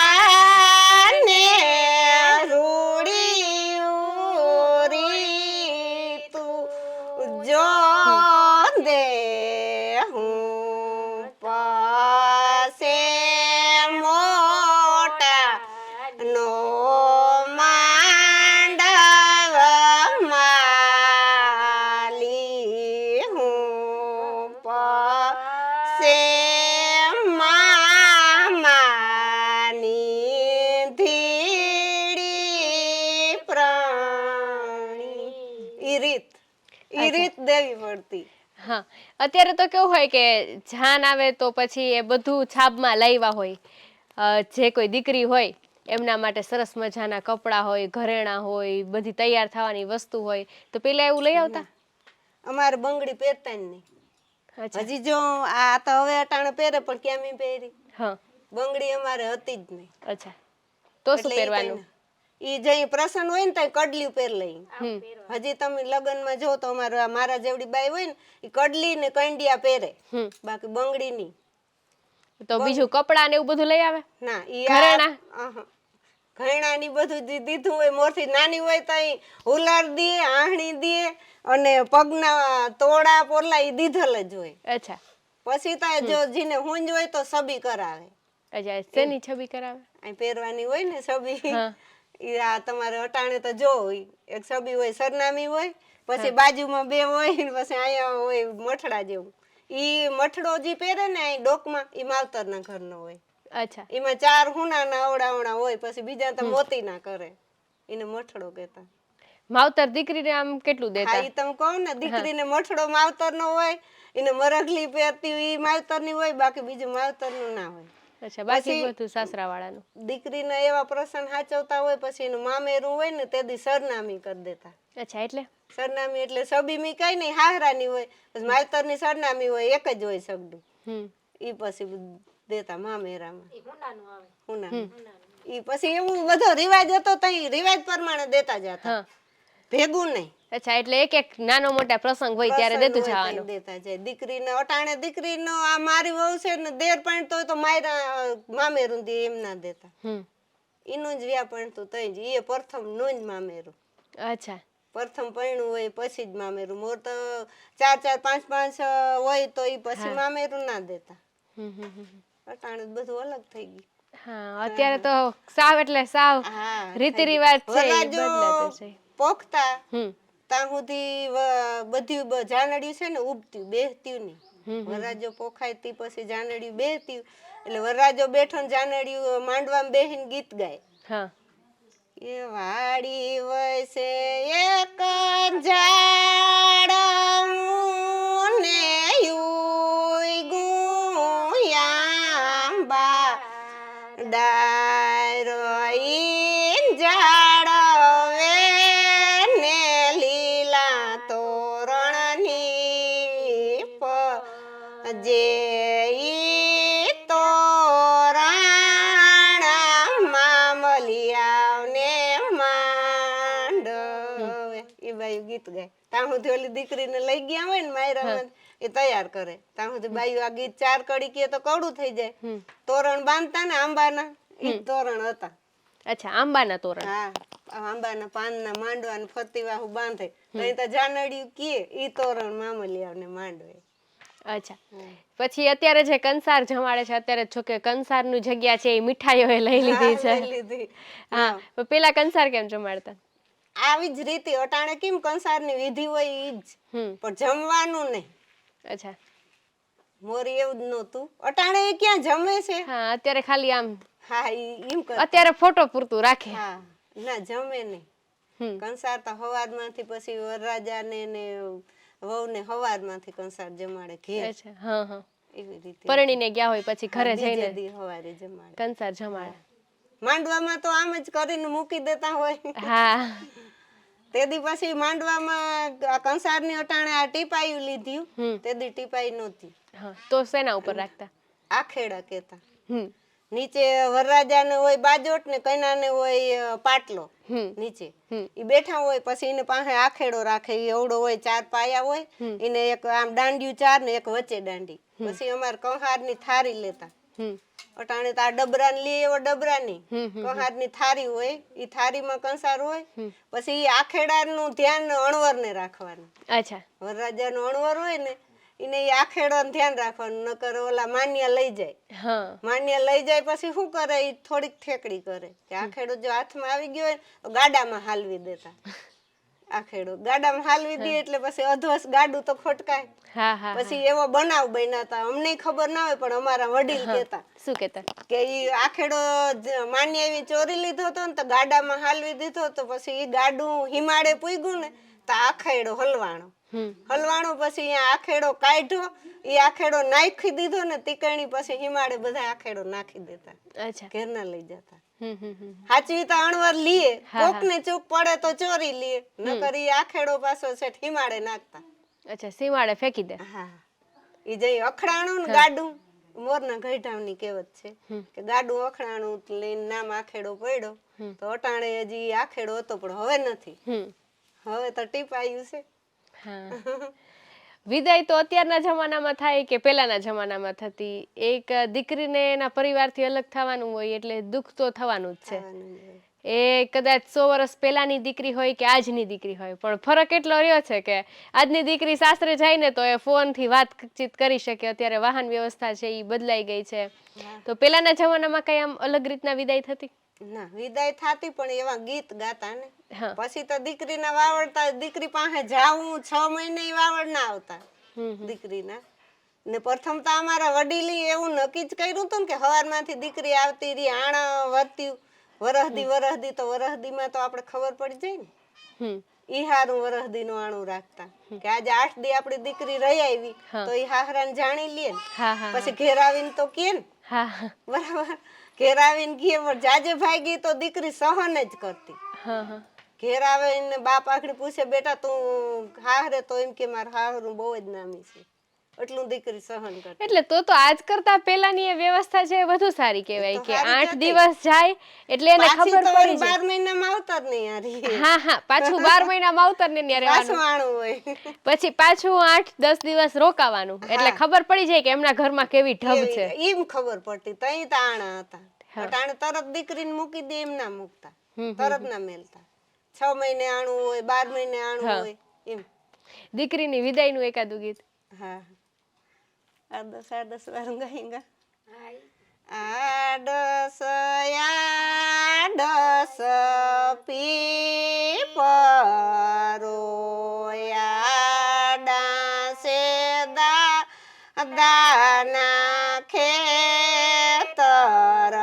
રૂડી ઉરી તું જો દે હું પાસે મોટા નો માંડવ માલી હું પાસે મામાની ધીડી પ્રાણી. ઈ રીત દેવી પડતી. હા, અત્યારે તો કેવું હોય કે જાન આવે તો પછી એ બધું છાબમાં લાવ્યા હોય. જે કોઈ દીકરી હોય એમના માટે સરસ મજાના કપડાં હોય, ઘરેણાં હોય, બધી તૈયાર થવાની વસ્તુ હોય, તો પેલા એવું લઈ આવતા? અમારે બંગડી પહેરતા જ નહીં. અચ્છા. હજી જો આ તો હવે અટાણે પહેરે પણ કેમ ઈ પહેરી. હા. બંગડી અમારે હતી જ નહીં. અચ્છા, તો શું એટલે પહેરવાનું? ઈ જઈ પ્રસન્ન હોય ને તો કડલી પહેર લઈ. હજી તમે લગ્નમાં જો તો મારા જેવડી બાઈ હોય ને ઈ કડલી ને કંડિયા પહેરે, બાકી બંગડી નહીં. તો બીજું કપડાં ને એવું બધું લઈ આવે? ના, ઈ ઘરેણાં? ઘરેણાં ની બધું દીધું હોય. મોરથી નાની હોય તો ઈ હુલર દે, આહણી દે અને પગના તોડા પોરલા ઈ દીધલ જ હોય. અચ્છા. પછી તો જો જીને હુંજ હોય તો સબી કરાવે. અચ્છા, શેની છબી કરાવે? આ પહેરવાની હોય ને સબી. ઈ આ તમારે અટાણે તો જો એક સબી હોય, સરનામી હોય, પછી બાજુમાં બે હોય ને પછી અહીંયા હોય મઠડા જેવું. ઈ મઠડો જે પહેરે ને અહીં ડોકમાં ઈ માવતરના ઘરનો હોય. અચ્છા. એમાં 4 હુનાના અવડાવણા હોય, પછી બીજા તો મોતી ના કરે, એને મઠડો કહેતા. માવતર દીકરીને આમ કેટલું દેતા? હા, ઈ તમે કહો ને દીકરીને મઠડો માવતરનો હોય, એને મરઘલી પહેરતી હોય ઈ માવતરની હોય, બાકી બીજું માવતરનું ના હોય. અચ્છા બાકી પછી- બધું સાસરા વાળાનું. દીકરીના એવા પ્રસંગ સાચવતા હોય પછી એનું મામેરું હોય ને તેથી સરનામી કરી દેતા. અચ્છા એટલે સરનામી એટલે સબીમી કઈ નહીં, હાહરાની હોય, પછી માવતરની સરનામી હોય, એક જ હોય સગડું. ઈ પછી દેતા મામેરામાં ઈ હુંડાનું આવે. હુના. ઈ પછી એવું બધો રિવાજ હતો તઈ રિવાજ પ્રમાણે દેતા જતા, હા. ભેગું નહીં. અચ્છા એટલે એક એક નાનો મોટા પ્રસંગ હોય ત્યારે પ્રસંગ દેતું હોય તઈ જવાનું. દેતા જાય. દીકરીને અટાણે દીકરીનો આ મારી વહુ છે ને દેર પણ તો માયરા મામેરું દે એમ ના દેતા. એનું જ વ્યાપણ તો તઈ જ એ પ્રથમ નું જ મામેરું. અચ્છા પ્રથમ પૈણું હોય પછી જ મામેરું. મોર તો 4 4 5 5 હોય તો ઈ પછી મામેરું ના દેતા. અટાણે બધું અલગ થઈ ગયું. હા અત્યારે તો સાવ એટલે સાવ હા, રીતિ રિવાજ છે એ વરરાજો બદલાતો છે. પોખતા હમ ત્યાં સુધી બધી જાનડિયું છે ને ઉગત્યું, બેહત્યું નહીં. વરરાજો પોખાય તી પછી જાનડિયું બેહત્યું એટલે વરરાજો બેઠો ને જાનડિયું માંડવામાં બેહીને ગીત ગાય. હા એ વાડી વસે એક ઝાડ ને ઉગ્યું આંબા ડાયરો ઈ ઝાડવે ને લીલા તોરણની જે ઈ તોરણ મામલિયાને માંડવે. ઈ બાયું ગીત ગાય. ત્યાં સુધી ઓલી દીકરીને લઈ ગયા હોય ને માયરામાં એ તૈયાર કરે. ત્યાં સુધી બાયું આ ગીત 4 કડી કે તો કવડું થઈ જાય. તોરણ બાંધતા ને આંબાના ઈ તોરણ હતા. અચ્છા આંબાના તોરણ. હા, આંબાના પાનના માંડવાને ફરતી વાહુ બાંધે તઈ તો જાનડિયું કીએ ઈ તોરણ મામલિયાને માંડવે. અચ્છા પછી અત્યારે જે કંસાર જમાડે છે અત્યારે જો કે કંસારની જગ્યા છે એ મીઠાઈઓએ લઈ લીધી છે. લઈ લીધી. હા પણ પેલા કંસાર કેમ જમાડતા? આવી જ રીતે અટાણે કેમ કંસારની વિધિ હોય ઈ જ, પણ જમવાનું નહીં. અચ્છા મોરી એવું જ નહોતું. અટાણે એ ક્યાં જમે છે? હા અત્યારે ખાલી આમ હા એમ કર. અત્યારે ફોટો પૂરતું રાખે. હા ના જમે નહીં. કંસાર તો હવારમાંથી પછી વરરાજાને ને વહુને હવારમાંથી કંસાર જમાડે ઘેર. અચ્છા હા હા એવી રીતે પરણીને ગયા હોય પછી ઘરે બીજે જઈને દી હવારે જમાડે. કંસાર જમાડે. માંડવામાં તો આમ જ કરીને મૂકી દેતા હોય. હા તેદી પછી માંડવામાં આ કંસારની અટાણે આ ટીપાયું લીધ્યું. તેદી ટીપાઈ નહોતી. હા તો શેના ઉપર રાખતા? આખેડા કહેતા. નીચે વરરાજાને હોય બાજોટ ને કૈનાને હોય પાટલો નીચે. ઈ બેઠા હોય પછી એને પાસે આખેડો રાખે. ઈ એવડો હોય 4 પાયા હોય. એને એક આમ દાંડિયું 4 ને એક વચ્ચે દાંડી. પછી અમાર કંહારની થારી લેતા. અટાણે તો આ ડબરાને લે એવો ડબરાની કંહારની થારી હોય. ઈ થારીમાં કંસાર હોય. પછી ઈ આખેડાનું ધ્યાન અણવરને રાખવાનું. અચ્છા વરરાજાનો અણવર હોય ને એને ઈ આખેડાનું ધ્યાન રાખવાનું. નકર ઓલા માન્યા લઈ જાય. હા માન્યા લઈ જાય પછી શું કરે ઈ થોડીક ઠેકડી કરે કે આખેડો જો હાથમાં આવી ગયો હોય તો ગાડામાં હાલવી દેતા. આખેડો ગાડામાં હાલવી દે એટલે પછી અધવસ ગાડું તો ખોટકાય. હા હા પછી એવો બનાવ બન્યાતા. અમને ખબર ના હોય પણ અમારા વડીલ કહેતા શું કહેતા? કે ઈ આખેડો માન્યા એવી ચોરી લીધો હતો ને તો ગાડામાં હાલવી દીધો તો પછી ઈ ગાડું હિમાડે પૂગ્યું ને તો આખેડો હલવાણો. હલવાણો પછી અહીંયા આખેડો કાઢ્યો. ઈ આખેડો નાખી દીધો ને તીકણી પછી હિમાડે બધા આખેડો નાખી દેતા. અચ્છા ઘેર ના લઈ જતા. હાચવી તો અણવર લીએ. કોક ને ચૂક પડે તો ચોરી લીએ. નકર ઈ આખેડો પાછો છે હિમાડે નાખતા. અચ્છા સીમાડે ફેંકી દે. હા ઈ જઈ અખડાણું ને ગાડું મોરના ગઈઢાવની કહેવત છે કે ગાડું અખડાણું લઈને નામ આખેડો પડ્યો. તો અટાણે હજી આખેડો હતો પણ હવે નથી. હવે તો ટીપાયું છે. હા વિદાય તો અત્યારના જમાનામાં થાય કે પહેલાના જમાનામાં થતી? એક દીકરીને એના પરિવારથી અલગ થવાનું હોય એટલે દુઃખ તો થવાનું જ છે. એ કદાચ 100 વર્ષ પહેલાની દીકરી હોય કે આજની દીકરી હોય પણ ફરક એટલો રહ્યો છે કે આજની દીકરી સાસરે જાય ને તો એ ફોનથી વાતચીત કરી શકે. અત્યારે વાહન વ્યવસ્થા છે એ બદલાઈ ગઈ છે. તો પહેલાના જમાનામાં કઈ આમ અલગ રીતના વિદાય થતી? ના વિદાય થાતી પણ એવા ગીત ગાતા ને. પછી તો દીકરીના વાવડતા દીકરી પાસે જાવું 6 મહિને વાવડ ના આવતા દીકરીના. ને પ્રથમ તો અમારા વડીલી એવું નક્કી જ કર્યું હતું ને કે હવારમાંથી દીકરી આવતી રહી આણા વર્ત્યું વરહદી તો વરહદીમાં તો આપણે ખબર પડી જાય ને. ઈ હારું વરહદીનું આણું રાખતા કે આજે 8 દી આપણી દીકરી રહી આવી તો ઈ હાહરાને જાણી લે ને પછી ઘેર આવીને તો કે ને હા બરાબર. ઘેર આવીને ઘી પર જાજે ભાગી તો દીકરી સહન જ કરતી. હા હા ઘેર આવીને બાપ આખડી પૂછે બેટા તું હાહરે તો એમ કે મારા હાહરું બહુ જ નામી છે, એટલું દીકરી સહન કરતી. એટલે તો આજ કરતા પેલાની એ વ્યવસ્થા છે એ વધુ સારી કહેવાય તો કે સારી 8 જ હતી. દિવસ જાય એટલે એને પાછી ખબર તો પડી 12 જાય. મહિનામાં આવતા જ નહીં યાર. હા હા પાછું 12 મહિના માવતર ને ત્યાં પાછું રહેવાનું, આણું હોય. પછી પાછું 8-10 દિવસ રોકાવાનું, એટલે હા. ખબર પડી જાય કે એમના ઘરમાં કેવી ઢબ છે. એમ ખબર પડતી તઈ તાણા હતા. હા. અટાણે તરત દીકરીને મૂકી દે એમ ના મૂકતા, હમ, તરત ના મેલતા. 6 મહિને આણું હોય, 12 મહિને આણું હા. હોય એમ. દીકરીની વિદાયનું એકાદું ગીત. હા 8-10 વાર ગાઈંગા. હા, ઈ. 8-10 પીપરો ડાસે દાના ખેતર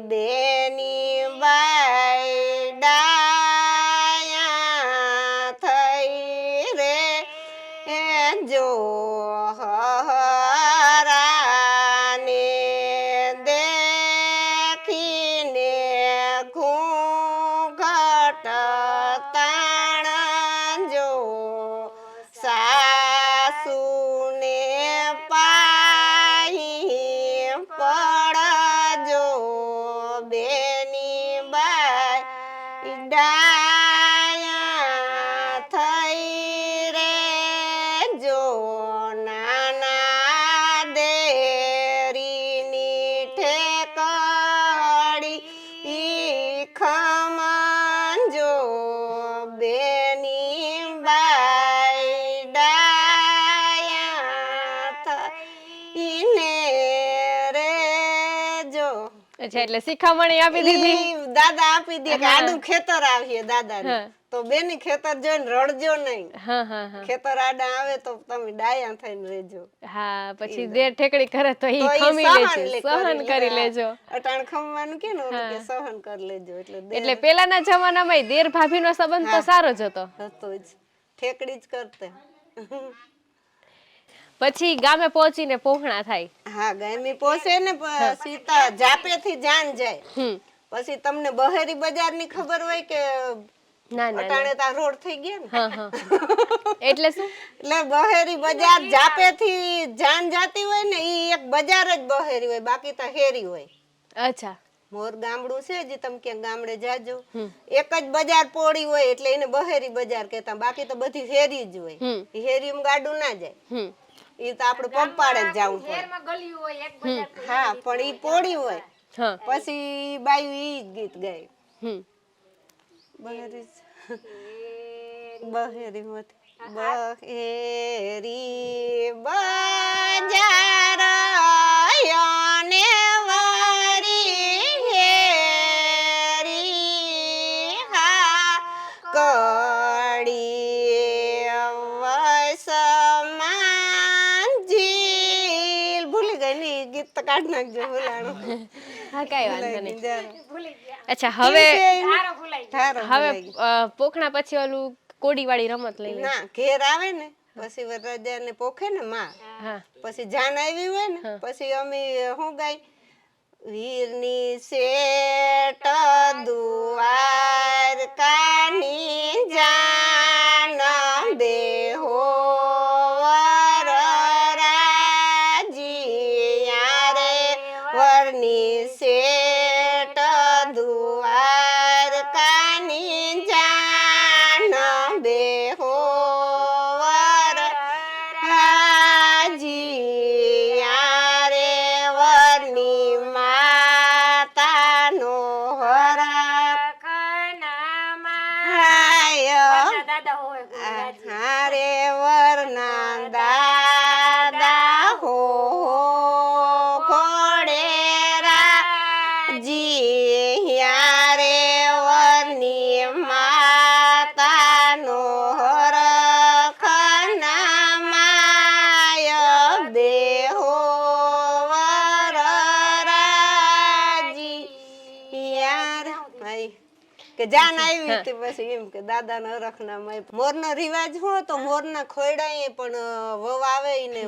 બેની બાઈ ડાયા થઈ રે જો હરાને દેખીને ઘૂંઘટ તાણ જો સાસુને પાહી પડજો બેની બાઈ ડાયા થઈ રે જો નાના દેરીની ઠેકડી ખમજો બેની બાઈ ડાયા થઈને રે જો. અચ્છા એટલે શિખામણી આપી દીધી. ઈ દાદા આપી દે કે હા. આડું ખેતર આવીએ દાદાને હા. તો બેની ખેતર જોઈને રડજો નહીં. હા હા હા ખેતર આડા આવે તો તમે ડાયા થઈને રહેજો. હા પછી દેર ઠેકડી કરે તો ઈ તો ઈ ખમી સહન લેજો, સહન કરી લેજો. અટાણ ખમવાનું કે ને ઓલું હા. કે સહન કરી લેજો એટલે એટલે પેલાના જમાનામાં દેર ભાભીનો સંબંધ તો હા. સારો જ હતો. હતો જ ઠેકડી જ કરતે. પછી ગામે પહોંચીને પોહણા થાય. હા ગાયમી પોસે ને સીતા જાપેથી જાન જાય. હમ પછી તમને બહેરી બજારની ખબર હોય કે ના ના અટાણે ના. તા રોડ થઈ ગયા ને. હા હા એટલે શું? એટલે બહેરી બજાર જાપેથી જાન જાતી હોય ને ઈ એક બજાર જ બહેરી હોય, બાકી તો હેરી હોય. અચ્છા. મોર ગામડું છે જે તમે ક્યાં ગામડે જાજો, હમ. એક જ બજાર પોળી હોય એટલે એને બહેરી બજાર કહેતા, બાકી તો બધી હેરી જ હોય. હમ. ઈ હેરીમાં ગાડું ના જાય, હમ ઈ તો આપણે પગપાળે જ જવું પડે. ઘેરમાં ગળ્યું હોય એક બજાર તો હા પણ ઈ પોળી હોય. હા પછી બાયું ઈ જ ગીત ગાય હમ બહેરી બહેરી બજાર યોને વારી હેરી હા કડી વસમાન જીલ ભૂલી ગઈ ને ઈ ગીત તો કાઢ નાખજો ભૂલાણું. હા કાંઈ વાંધો નહીં. ભૂલી ગયા. અચ્છા હવે તારો ભૂલાઈ ગયો. હવે પોખણા પછી ઓલું કોડીવાળી રમત લઈ લે. ના ઘેર આવે ને પછી વરરાજાને પોખે ને માં, હા પછી જાન આવી હોય ને હા. પછી અમે શું ગાય વીરની શેઠ દુવાર કાની જાન બેહો વરરાજી રે વરની શેઠ દુવાર કાની જાન બેહો વરરાજી રે વરની માતાનો હરખ ખનામાં હાય વરના દાદા હોય ગુરુરાજી. હારે વરના દાદા હો ખોડેરા જી યારે વરની માતાનો હરખ નામાય બેહો વરરાજી યાર ભાઈ કે જાન આવી હતી પછી એમ કે દાદાના હરખના મોરનો રિવાજ હોય તો મોરના ખોયડાએ પણ વહુ આવે ને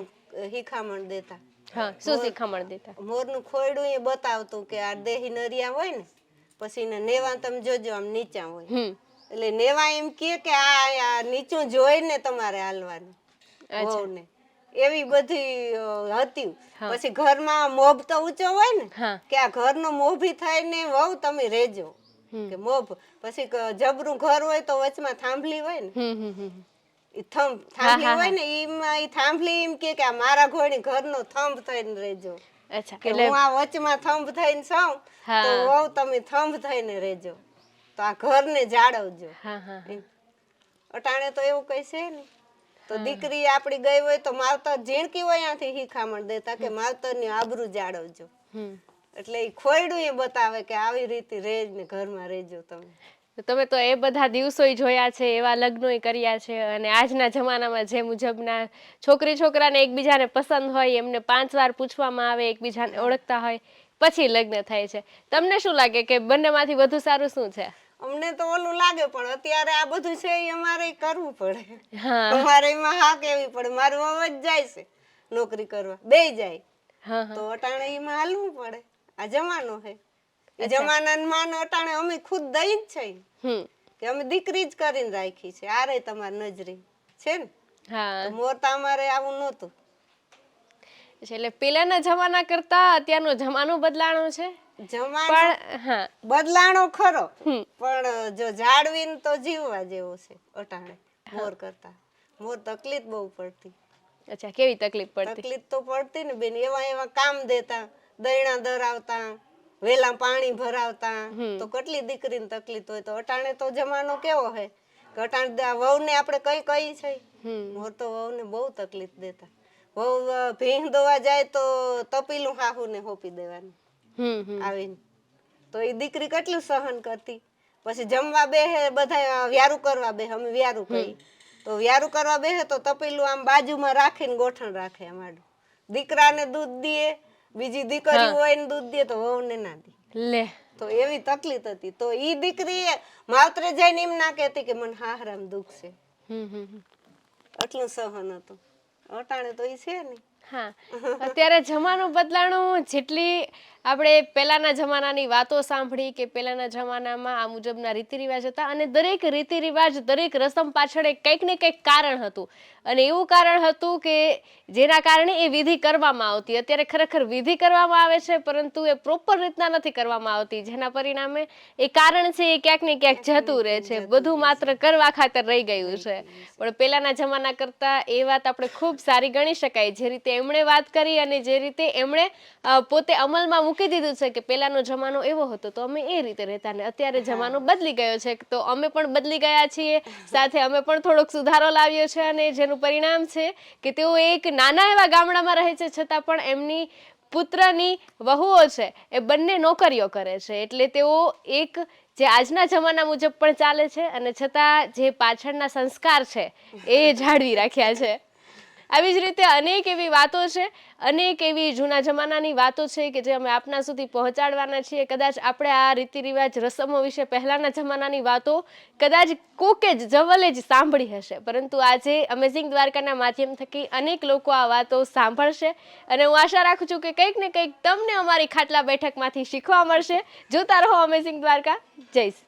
હિખામણ દેતા. હા શું શિખામણ દેતા? મોરનું ખોયડું એ બતાવતું કે આ દેહી નરિયા હોય ને પછી એને નેવા તમે જોજો આમ નીચા હોય એટલે નેવા એમ કે આ નીચું જોઈને તમારે હાલવાનું વહુને એવી બધી હતી. પછી ઘરમાં મોભ તો ઊંચો હોય ને કે આ ઘરનો મોભી થઈને વહુ તમે રેજો કે મોભ. પછી જબરું ઘર હોય તો વચમાં થાંભલી હોય ને થાંભલી હોય ને એમાં ઈ થાંભલી એમ કે આ મારા ઘોડી ઘરનો થંભ થઈને રેજો. અચ્છા કે હું આ વચમાં થંભ થઈને સૌ તો વહુ તમે થંભ થઈને રેજો તો આ ઘરને જાળવજો. અટાણે તો એવું કઈ છે ને તો દીકરી આપડી ગઈ હોય તો માવતર ઝીણકી હોય ત્યાંથી શિખામણ દેતા કે માવતરની આબરૂ જાળવજો. એટલે એ ખોયડું એ બતાવે કે આવી રીતે રેજ ને ઘરમાં રેજો તમે. તમે તો એ બધા દિવસો જોયા છે, એવા લગ્નો કર્યા છે, અને આજના જમાનામાં જે મુજબના છોકરી છોકરાને એકબીજાને પસંદ હોય એમને 5 વાર પૂછવામાં આવે, એકબીજાને ઓળખતા હોય પછી લગ્ન થાય છે. તમને શું લાગે કે બંનેમાંથી વધુ સારું શું છે? અમને તો ઓલું લાગે પણ અત્યારે આ બધું છે એ અમારે કરવું પડે. અમારે એમાં હા કેવી પડે. મારું અવાજ જાય છે નોકરી કરવા બે જાય તો અટાણે એમાં હાલવું પડે. આ જમાનો છે એ જમાના માન અટાણે અમે ખુદ દઈ જ છે કે અમે દીકરી જ કરીને રાખી છે. આ રે તમારી નજરી છે ને તો મોર તો અમારે આવું નહોતું. એટલે પેલાના જમાના કરતા અત્યારનો જમાનો બદલાણો છે. જમાનો બદલાણો ખરો પણ જો જાળવીને તો જીવવા જેવો છે અટાણે મોર કરતા. મોર તકલીફ બહુ પડતી. અચ્છા કેવી તકલીફ પડતી? તકલીફ તો પડતી ને બેન. એવા કામ દેતા, દયણા દરાવતા, વેલા પાણી ભરાવતા તો કેટલી દીકરીને તકલીફ હોય. તો અટાણે તો જમાનો કેવો હે કે અટાણે વહુને આપણે કઈ છે. મોર તો વહુને બહુ તકલીફ દેતા. વહુ ભીંગ દોવા જાય તો તપીલું હાહુને હોપી દેવાનું આવીને. તો એ દીકરી કેટલું સહન કરતી. પછી જમવા બેહે બધા વ્યારું કરવા બેહે. અમે વ્યારું કહી તો વ્યારું કરવા બેહે તો તપેલું આમ બાજુમાં રાખીને ગોઠણ રાખે અમારું. દીકરાને દૂધ દે, બીજી દીકરી હોય ને દૂધ દે તો વહુને ના દે લે. તો એવી તકલીફ હતી. તો ઈ દીકરી માવતરે જઈને એમ ના કહેતી કે મને હાહરામ દુખ છે. આટલું સહન હતું. અટાણે તો ઈ છે ને. અત્યારે જમાનો બદલાણો. જેટલી આપણે પહેલાના જમાનાની વાતો સાંભળી કે પહેલાના જમાનામાં આ મુજબના રીતિ રિવાજ હતા અને દરેક રીતિ રિવાજ, દરેક રસમ પાછળ કંઈક ને કંઈક કારણ હતું અને એવું કારણ હતું કે જેના કારણે એ વિધિ કરવામાં આવતી. અત્યારે ખરેખર વિધિ કરવામાં આવે છે પરંતુ એ પ્રોપર રીતના નથી કરવામાં આવતી, જેના પરિણામે એ કારણ છે એ ક્યાંક ને ક્યાંક જતું રહે છે. બધું માત્ર કરવા ખાતર રહી ગયું છે. પણ પહેલાના જમાના કરતા એ વાત આપણે ખૂબ સારી ગણી શકાય. જે રીતે એમણે વાત કરી અને જે રીતે એમણે પોતે અમલમાં મૂકી દીધું છે કે પહેલાનો જમાનો એવો હતો તો અમે એ રીતે રહેતા ને અત્યારે જમાનો બદલી ગયો છે તો અમે પણ બદલી ગયા છીએ. સાથે અમે પણ થોડોક સુધારો લાવ્યો છે અને જેનું પરિણામ છે કે તેઓ એક નાના એવા ગામડામાં રહે છે છતાં પણ એમની પુત્રની વહુઓ છે એ બંને નોકરીઓ કરે છે. એટલે તેઓ એક જે આજના જમાના મુજબ પણ ચાલે છે અને છતાં જે પાછળના સંસ્કાર છે એ જાળવી રાખ્યા છે. આવી જ રીતે અનેક એવી વાતો છે, અનેક એવી જૂના જમાનાની વાતો છે કે જે અમે આપના સુધી પહોંચાડવાના છીએ. કદાચ આપણે આ રીતિ રિવાજ રસમો વિશે પહેલાના જમાનાની વાતો કદાચ કોકે જ જવલે જ સાંભળી હશે, પરંતુ આજે અમેઝિંગ દ્વારકાના માધ્યમ થકી અનેક લોકો આ વાતો સાંભળશે અને હું આશા રાખું છું કે કંઈક ને કંઈક તમને અમારી ખાટલા બેઠકમાંથી શીખવા મળશે. જોતા રહો અમેઝિંગ દ્વારકા. જય શ્રી